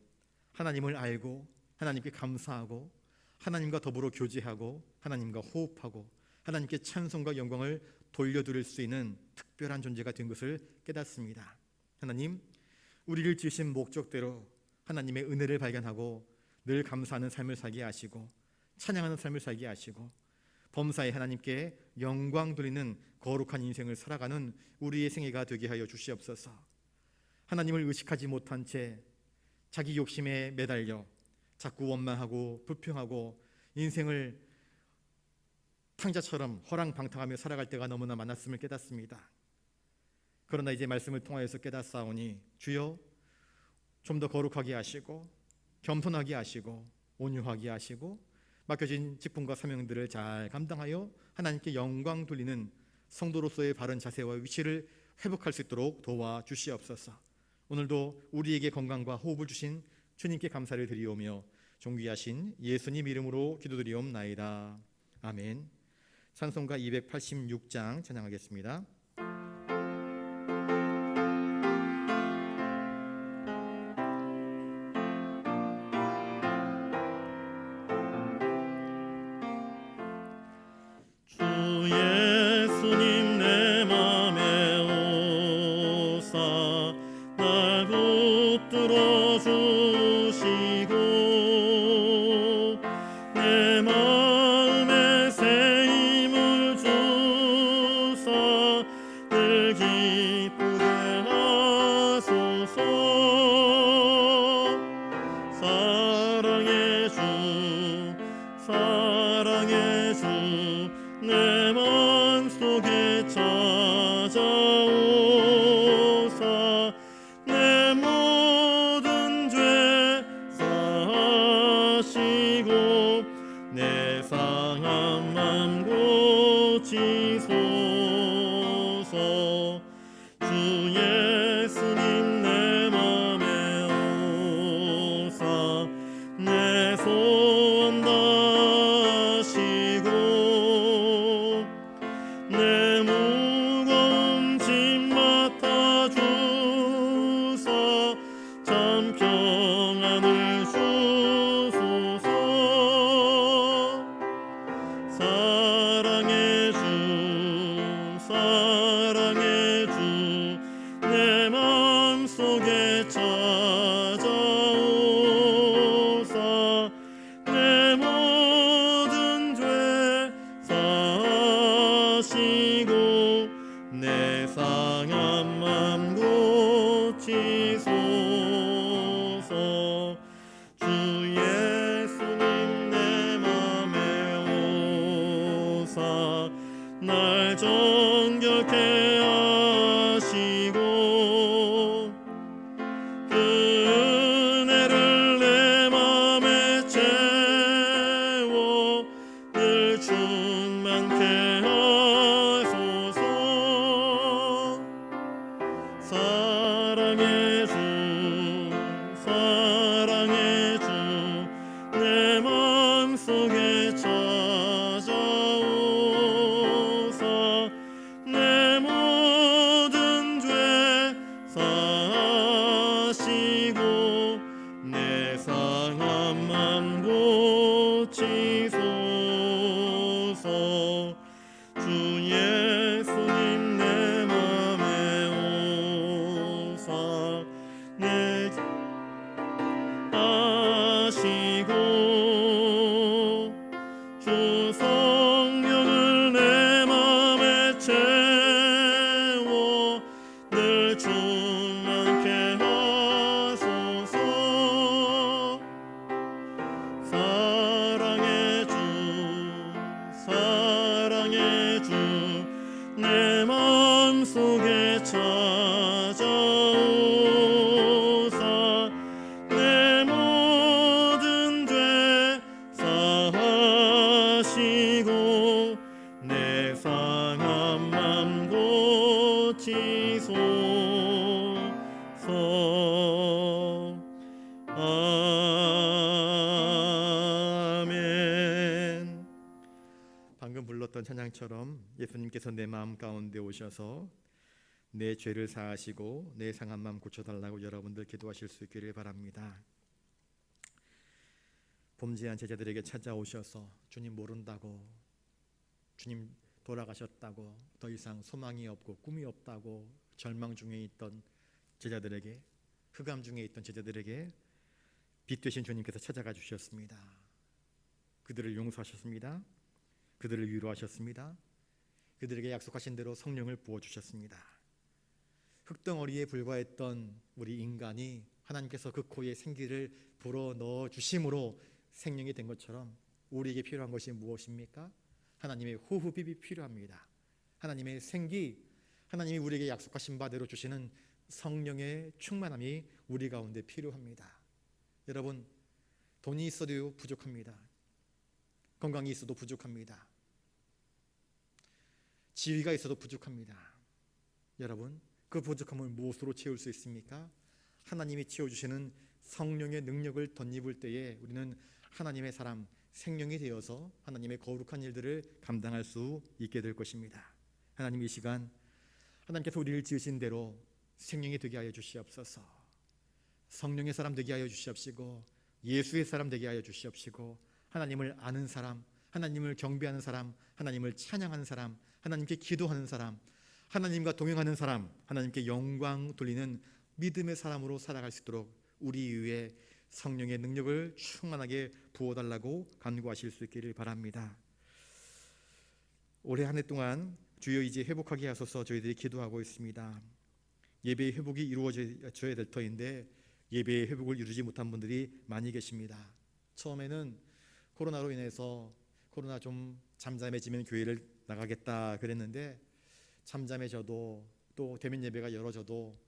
하나님을 알고 하나님께 감사하고 하나님과 더불어 교제하고 하나님과 호흡하고 하나님께 찬송과 영광을 돌려드릴 수 있는 특별한 존재가 된 것을 깨닫습니다. 하나님, 우리를 지으신 목적대로 하나님의 은혜를 발견하고 늘 감사하는 삶을 살게 하시고 찬양하는 삶을 살게 하시고 범사에 하나님께 영광 돌리는 거룩한 인생을 살아가는 우리의 생애가 되게 하여 주시옵소서. 하나님을 의식하지 못한 채 자기 욕심에 매달려 자꾸 원망하고 불평하고 인생을 탕자처럼 허랑방탕하며 살아갈 때가 너무나 많았음을 깨닫습니다. 그러나 이제 말씀을 통하여서 깨닫사오니 주여 좀 더 거룩하게 하시고 겸손하게 하시고 온유하게 하시고 맡겨진 직분과 사명들을 잘 감당하여 하나님께 영광 돌리는 성도로서의 바른 자세와 위치를 회복할 수 있도록 도와주시옵소서. 오늘도 우리에게 건강과 호흡을 주신 주님께 감사를 드리오며 존귀하신 예수님 이름으로 기도드리옵나이다. 아멘. 찬송가 286장 찬양하겠습니다. 내 모든 죄 사시고 내 상한 맘 고치소서. 주 예수님 내 맘에 오사 날 정결케 하시고 그 은혜를 내 맘에 채워 늘 충만케 하소서. 사랑의 주 사랑의 주 내 맘속에 찾아오사 내 모든 죄 사하시고 내 상한 맘 고치소서. 주 예수님 내 맘에 오사 내 하시고 주 성령을 내 맘에 채워 늘 충만케 하소서. 사랑의 주 사랑의 주 내 맘속에 찾아오사 내 모든 죄 사하시고 내 상한 맘 고치소서. 아멘. 방금 불렀던 찬양처럼 예수님께서 내 마음 가운데 오셔서 내 죄를 사하시고 내 상한 마음 고쳐달라고 여러분들 기도하실 수 있기를 바랍니다. 범죄한 제자들에게 찾아오셔서 주님 모른다고, 주님 돌아가셨다고, 더 이상 소망이 없고 꿈이 없다고 절망 중에 있던 제자들에게, 흑암 중에 있던 제자들에게 빛 되신 주님께서 찾아가 주셨습니다. 그들을 용서하셨습니다. 그들을 위로하셨습니다. 그들에게 약속하신 대로 성령을 부어주셨습니다. 흙덩어리에 불과했던 우리 인간이 하나님께서 그 코에 생기를 불어넣어 주심으로 생명이 된 것처럼 우리에게 필요한 것이 무엇입니까? 하나님의 호흡이 필요합니다. 하나님의 생기, 하나님이 우리에게 약속하신 바대로 주시는 성령의 충만함이 우리 가운데 필요합니다. 여러분, 돈이 있어도 부족합니다. 건강이 있어도 부족합니다. 지위가 있어도 부족합니다. 여러분, 그 부족함을 무엇으로 채울 수 있습니까? 하나님이 채워주시는 성령의 능력을 덧입을 때에 우리는 하나님의 사람, 생명이 되어서 하나님의 거룩한 일들을 감당할 수 있게 될 것입니다. 하나님, 이 시간 하나님께서 우리를 지으신 대로 생명이 되게 하여 주시옵소서. 성령의 사람 되게 하여 주시옵시고 예수의 사람 되게 하여 주시옵시고 하나님을 아는 사람, 하나님을 경배하는 사람, 하나님을 찬양하는 사람, 하나님께 기도하는 사람, 하나님과 동행하는 사람, 하나님께 영광 돌리는 믿음의 사람으로 살아갈 수 있도록 우리 위에 성령의 능력을 충만하게 부어달라고 간구하실 수 있기를 바랍니다. 올해 한 해 동안 주여 이제 회복하게 하소서 저희들이 기도하고 있습니다. 예배의 회복이 이루어져야 될 터인데 예배의 회복을 이루지 못한 분들이 많이 계십니다. 처음에는 코로나로 인해서 코로나 좀 잠잠해지면 교회를 나가겠다 그랬는데 잠잠해져도 또 대면 예배가 열어져도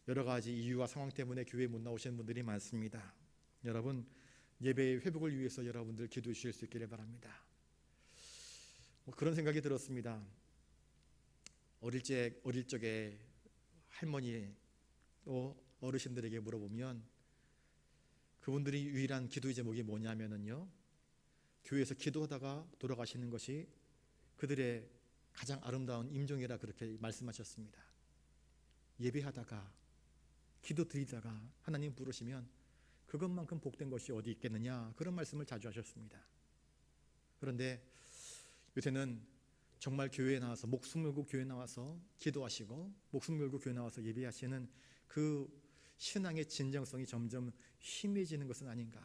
여러 가지 이유와 상황 때문에 교회에 못 나오시는 분들이 많습니다. 여러분, 예배의 회복을 위해서 여러분들 기도해 주실 수 있기를 바랍니다. 그런 생각이 들었습니다. 어릴 적에 할머니 또 어르신들에게 물어보면 그분들이 유일한 기도의 제목이 뭐냐면요, 교회에서 기도하다가 돌아가시는 것이 그들의 가장 아름다운 임종이라 그렇게 말씀하셨습니다. 예배하다가 기도 드리다가 하나님 부르시면 그것만큼 복된 것이 어디 있겠느냐, 그런 말씀을 자주 하셨습니다. 그런데 요새는 정말 교회에 나와서 목숨 걸고 교회에 나와서 기도하시고 목숨 걸고 교회에 나와서 예배하시는 그 신앙의 진정성이 점점 희미해지는 것은 아닌가.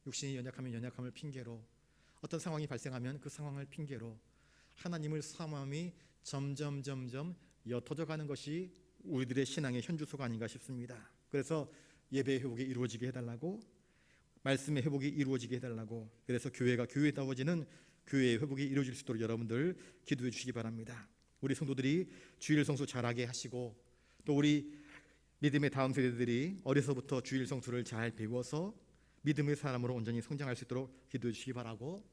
육신이 연약하면 연약함을 핑계로, 어떤 상황이 발생하면 그 상황을 핑계로 하나님을 사모함이 점점 옅어져 가는 것이 우리들의 신앙의 현주소가 아닌가 싶습니다. 그래서 예배의 회복이 이루어지게 해달라고, 말씀의 회복이 이루어지게 해달라고, 그래서 교회가 교회다워지는 교회의 회복이 이루어질 수 있도록 여러분들 기도해 주시기 바랍니다. 우리 성도들이 주일 성수 잘하게 하시고, 또 우리 믿음의 다음 세대들이 어려서부터 주일 성수를 잘 배워서 믿음의 사람으로 온전히 성장할 수 있도록 기도해 주시기 바라고,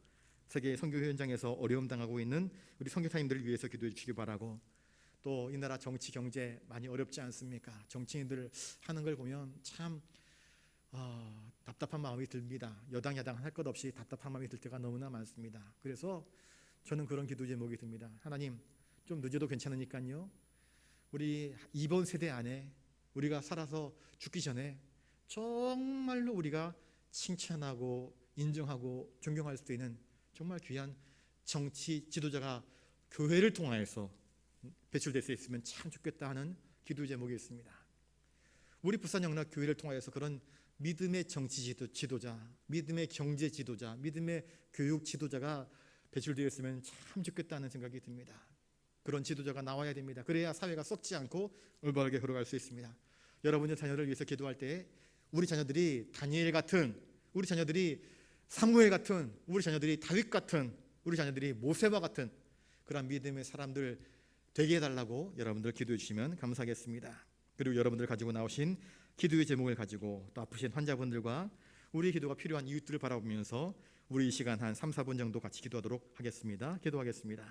세계 선교회 현장에서 어려움 당하고 있는 우리 선교사님들을 위해서 기도해 주시기 바라고, 또 이 나라 정치 경제 많이 어렵지 않습니까? 정치인들 하는 걸 보면 참 답답한 마음이 듭니다. 여당 야당 할 것 없이 답답한 마음이 들 때가 너무나 많습니다. 그래서 저는 그런 기도 제목이 듭니다. 하나님, 좀 늦어도 괜찮으니까요, 우리 이번 세대 안에 우리가 살아서 죽기 전에 정말로 우리가 칭찬하고 인정하고 존경할 수 있는 정말 귀한 정치 지도자가 교회를 통하여서 배출될 수 있으면 참 좋겠다 하는 기도 제목이 있습니다. 우리 부산영락교회를 통하여서 그런 믿음의 정치 지도자, 믿음의 경제 지도자, 믿음의 교육 지도자가 배출되었으면 참 좋겠다는 생각이 듭니다. 그런 지도자가 나와야 됩니다. 그래야 사회가 썩지 않고 올바르게 걸어갈 수 있습니다. 여러분의 자녀를 위해서 기도할 때 우리 자녀들이 다니엘 같은, 우리 자녀들이 사무엘 같은, 우리 자녀들이 다윗 같은, 우리 자녀들이 모세와 같은 그런 믿음의 사람들 되게 해달라고 여러분들 기도해 주시면 감사하겠습니다. 그리고 여러분들 가지고 나오신 기도의 제목을 가지고 또 아프신 환자분들과 우리의 기도가 필요한 이웃들을 바라보면서 우리 이 시간 한 3, 4분 정도 같이 기도하도록 하겠습니다. 기도하겠습니다.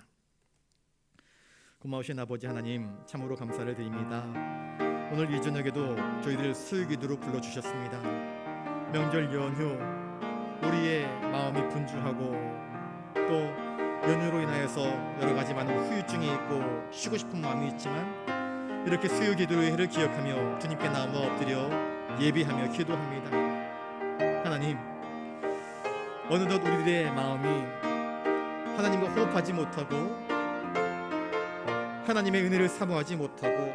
고마우신 아버지 하나님, 참으로 감사를 드립니다. 오늘 이 저녁에도 저희들 수요기도로 불러주셨습니다. 명절 연휴 우리의 마음이 분주하고 또 연휴로 인하여서 여러 가지 많은 후유증이 있고 쉬고 싶은 마음이 있지만 이렇게 수요기도의 해를 기억하며 주님께 나와 엎드려 예비하며 기도합니다. 하나님, 어느덧 우리들의 마음이 하나님과 호흡하지 못하고 하나님의 은혜를 사모하지 못하고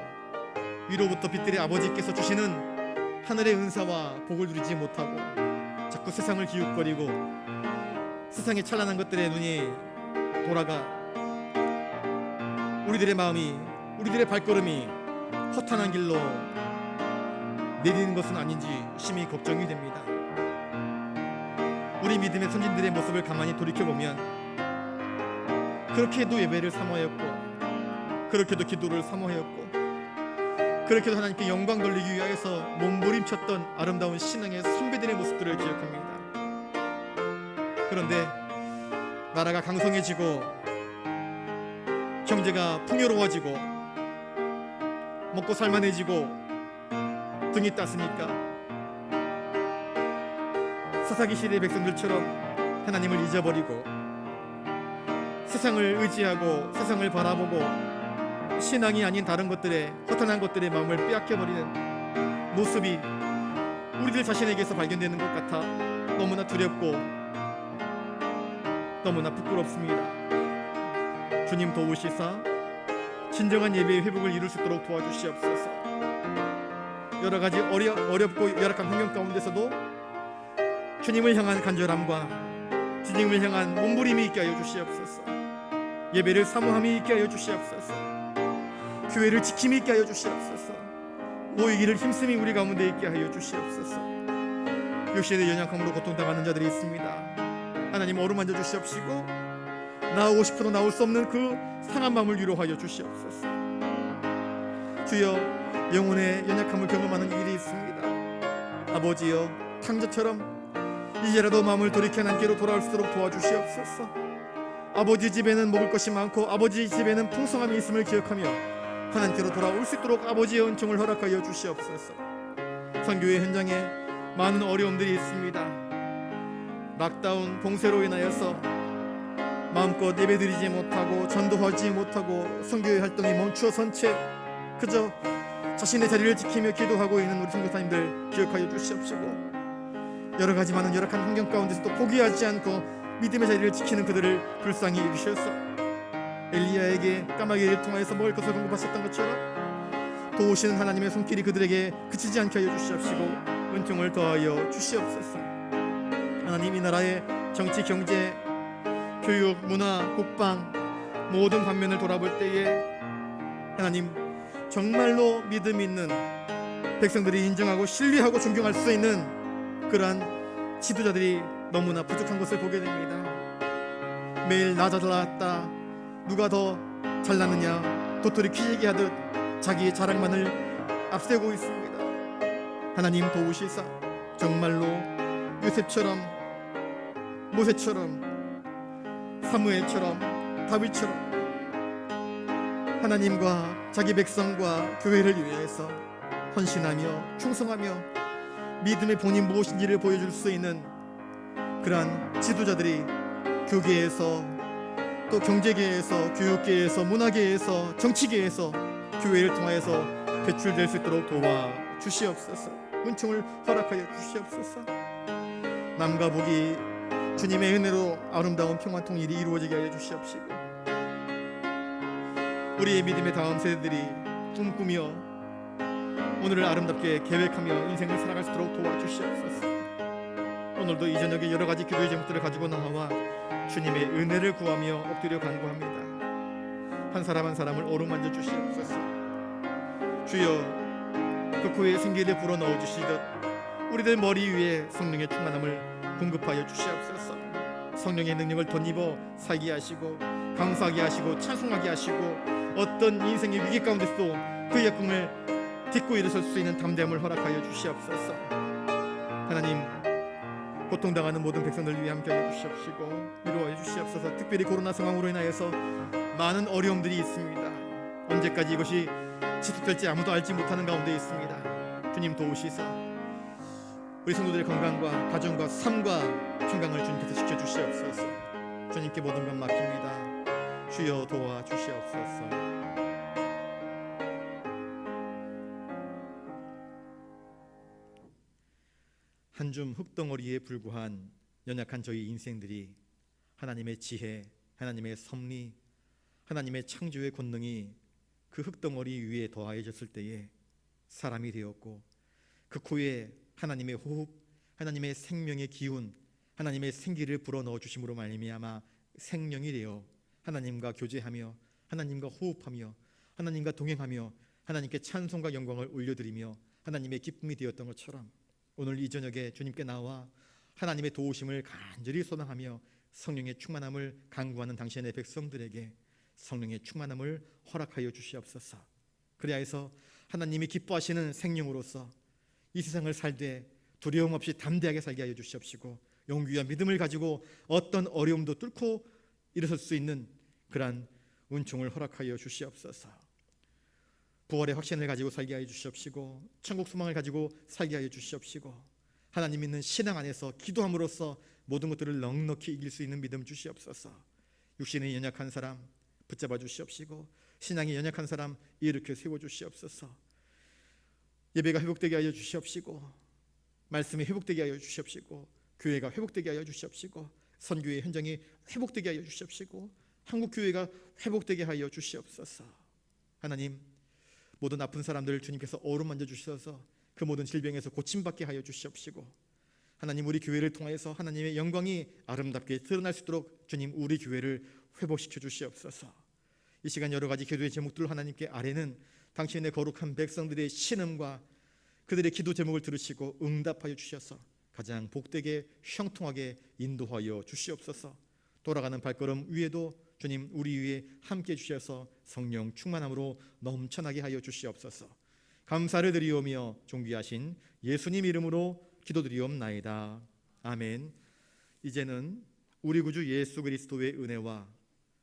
위로부터 빛들의 아버지께서 주시는 하늘의 은사와 복을 누리지 못하고 자꾸 세상을 기웃거리고 세상의 찬란한 것들에 눈이 돌아가 우리들의 마음이, 우리들의 발걸음이 허탄한 길로 내리는 것은 아닌지 심히 걱정이 됩니다. 우리 믿음의 선진들의 모습을 가만히 돌이켜보면 그렇게도 예배를 사모하였고 그렇게도 기도를 사모하였고 그렇게도 하나님께 영광 돌리기 위하여서 몸부림쳤던 아름다운 신앙의 선배들의 모습들을 기억합니다. 그런데 나라가 강성해지고 경제가 풍요로워지고 먹고 살만해지고 등이 땄으니까 사사기 시대의 백성들처럼 하나님을 잊어버리고 세상을 의지하고 세상을 바라보고 신앙이 아닌 다른 것들에, 허탄한 것들의 마음을 빼앗겨버리는 모습이 우리들 자신에게서 발견되는 것 같아 너무나 두렵고 너무나 부끄럽습니다. 주님 도우시사 진정한 예배의 회복을 이룰 수 있도록 도와주시옵소서. 여러 가지 어렵고 열악한 환경 가운데서도 주님을 향한 간절함과 주님을 향한 몸부림이 있게 하여 주시옵소서. 예배를 사모함이 있게 하여 주시옵소서. 교회를 지킴이 있게 하여 주시옵소서. 모이기를 힘쓰미 우리 가운데 있게 하여 주시옵소서. 요시의 연약함으로 고통당하는 자들이 있습니다. 하나님 어루만져 주시옵시고 나오고 싶어도 나올 수 없는 그 상한 마음을 위로하여 주시옵소서. 주여, 영혼의 연약함을 경험하는 일이 있습니다. 아버지여, 탕자처럼 이제라도 마음을 돌이켜 하나님께로 돌아올 수 있도록 도와주시옵소서. 아버지 집에는 먹을 것이 많고 아버지 집에는 풍성함이 있음을 기억하며 하나님께로 돌아올 수 있도록 아버지의 은총을 허락하여 주시옵소서. 선교회 현장에 많은 어려움들이 있습니다. 락다운 봉쇄로 인하여서 마음껏 예배드리지 못하고 전도하지 못하고 선교회 활동이 멈추어선 채 그저 자신의 자리를 지키며 기도하고 있는 우리 선교사님들 기억하여 주시옵시고 여러 가지 많은 열악한 환경 가운데서도 포기하지 않고 믿음의 자리를 지키는 그들을 불쌍히 여기셔서 엘리야에게 까마귀를 통하여서 먹을 것을 공급하셨던 것처럼 도우시는 하나님의 손길이 그들에게 그치지 않게 하여 주시옵시고 은총을 더하여 주시옵소서. 하나님, 이 나라의 정치, 경제, 교육, 문화, 국방 모든 방면을 돌아볼 때에 하나님 정말로 믿음 있는 백성들이 인정하고 신뢰하고 존경할 수 있는 그러한 지도자들이 너무나 부족한 것을 보게 됩니다. 매일 나 잘났다, 누가 더 잘났느냐, 도토리 퀴즈기 하듯 자기의 자랑만을 앞세우고 있습니다. 하나님 도우시사 정말로 요셉처럼, 모세처럼, 사무엘처럼, 다윗처럼 하나님과 자기 백성과 교회를 위해서 헌신하며 충성하며 믿음의 본인 무엇인지를 보여줄 수 있는 그러한 지도자들이 교계에서, 또 경제계에서, 교육계에서, 문화계에서, 정치계에서 교회를 통하여서 배출될 수 있도록 도와주시옵소서. 은총을 허락하여 주시옵소서. 남과 북이 주님의 은혜로 아름다운 평화 통일이 이루어지게 하여 주시옵시고, 우리의 믿음의 다음 세대들이 꿈꾸며 오늘을 아름답게 계획하며 인생을 살아갈 수 있도록 도와주시옵소서. 오늘도 이 저녁에 여러 가지 기도의 제목들을 가지고 나와 주님의 은혜를 구하며 엎드려 간구합니다. 한 사람 한 사람을 어루만져 주시옵소서. 주여, 그 코에 생기를 불어넣어 주시듯 우리들 머리 위에 성령의 충만함을 공급하여 주시옵소서. 성령의 능력을 덧입어 살게 하시고 감사하게 하시고 찬송하게 하시고 어떤 인생의 위기 가운데서도 그의 꿈을 딛고 일어설 수 있는 담대함을 허락하여 주시옵소서. 하나님, 고통당하는 모든 백성들을 위해 함께하여 주시옵시고 위로하여 주시옵소서. 특별히 코로나 상황으로 인하여서 많은 어려움들이 있습니다. 언제까지 이것이 지속될지 아무도 알지 못하는 가운데 있습니다. 주님 도우시사 우리 성도들의 건강과 가정과 삶과 평강을 주님께서 지켜주시옵소서. 주님께 모든 것 맡깁니다. 주여 도와주시옵소서. 한 줌 흙덩어리에 불과한 연약한 저희 인생들이 하나님의 지혜, 하나님의 섭리, 하나님의 창조의 권능이 그 흙덩어리 위에 더하여졌을 때에 사람이 되었고, 그 코에 하나님의 호흡, 하나님의 생명의 기운, 하나님의 생기를 불어넣어 주심으로 말미암아 생명이 되어 하나님과 교제하며 하나님과 호흡하며 하나님과 동행하며 하나님께 찬송과 영광을 올려드리며 하나님의 기쁨이 되었던 것처럼 오늘 이 저녁에 주님께 나와 하나님의 도우심을 간절히 소망하며 성령의 충만함을 간구하는 당신의 백성들에게 성령의 충만함을 허락하여 주시옵소서. 그리하여서 하나님이 기뻐하시는 생명으로서 이 세상을 살되 두려움 없이 담대하게 살게 하여 주시옵시고, 용기와 믿음을 가지고 어떤 어려움도 뚫고 일어설 수 있는 그러한 은총을 허락하여 주시옵소서. 부활의 확신을 가지고 살게 하여 주시옵시고, 천국 소망을 가지고 살게 하여 주시옵시고, 하나님 있는 신앙 안에서 기도함으로써 모든 것들을 넉넉히 이길 수 있는 믿음 주시옵소서. 육신의 연약한 사람 붙잡아 주시옵시고, 신앙이 연약한 사람 일으켜 세워 주시옵소서. 예배가 회복되게 하여 주시옵시고, 말씀이 회복되게 하여 주시옵시고, 교회가 회복되게 하여 주시옵시고, 선교의 현장이 회복되게 하여 주시옵시고, 한국교회가 회복되게 하여 주시옵소서. 하나님, 모든 아픈 사람들을 주님께서 어루만져 주셔서 그 모든 질병에서 고침받게 하여 주시옵시고, 하나님 우리 교회를 통하여서 하나님의 영광이 아름답게 드러날 수 있도록 주님 우리 교회를 회복시켜 주시옵소서. 이 시간 여러 가지 기도의 제목들로 하나님께 아뢰는 당신의 거룩한 백성들의 신음과 그들의 기도 제목을 들으시고 응답하여 주셔서 가장 복되게 형통하게 인도하여 주시옵소서. 돌아가는 발걸음 위에도 주님 우리 위에 함께 주셔서 성령 충만함으로 넘쳐나게 하여 주시옵소서. 감사를 드리오며 존귀하신 예수님 이름으로 기도드리옵나이다. 아멘. 이제는 우리 구주 예수 그리스도의 은혜와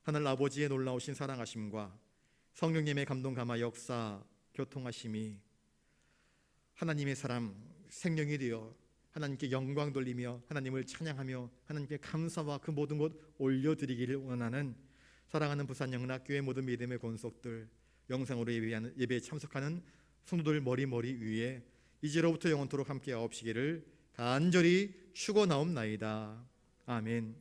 하늘 아버지의 놀라우신 사랑하심과 성령님의 감동 감화 역사 교통하심이 하나님의 사람 생명이 되어 하나님께 영광 돌리며 하나님을 찬양하며 하나님께 감사와 그 모든 것 올려드리기를 원하는 사랑하는 부산 영락교회 모든 믿음의 권속들, 영상으로 예배에 참석하는 성도들 머리 위에 이제로부터 영원토록 함께 하옵시기를 간절히 축원하옵나이다. 아멘.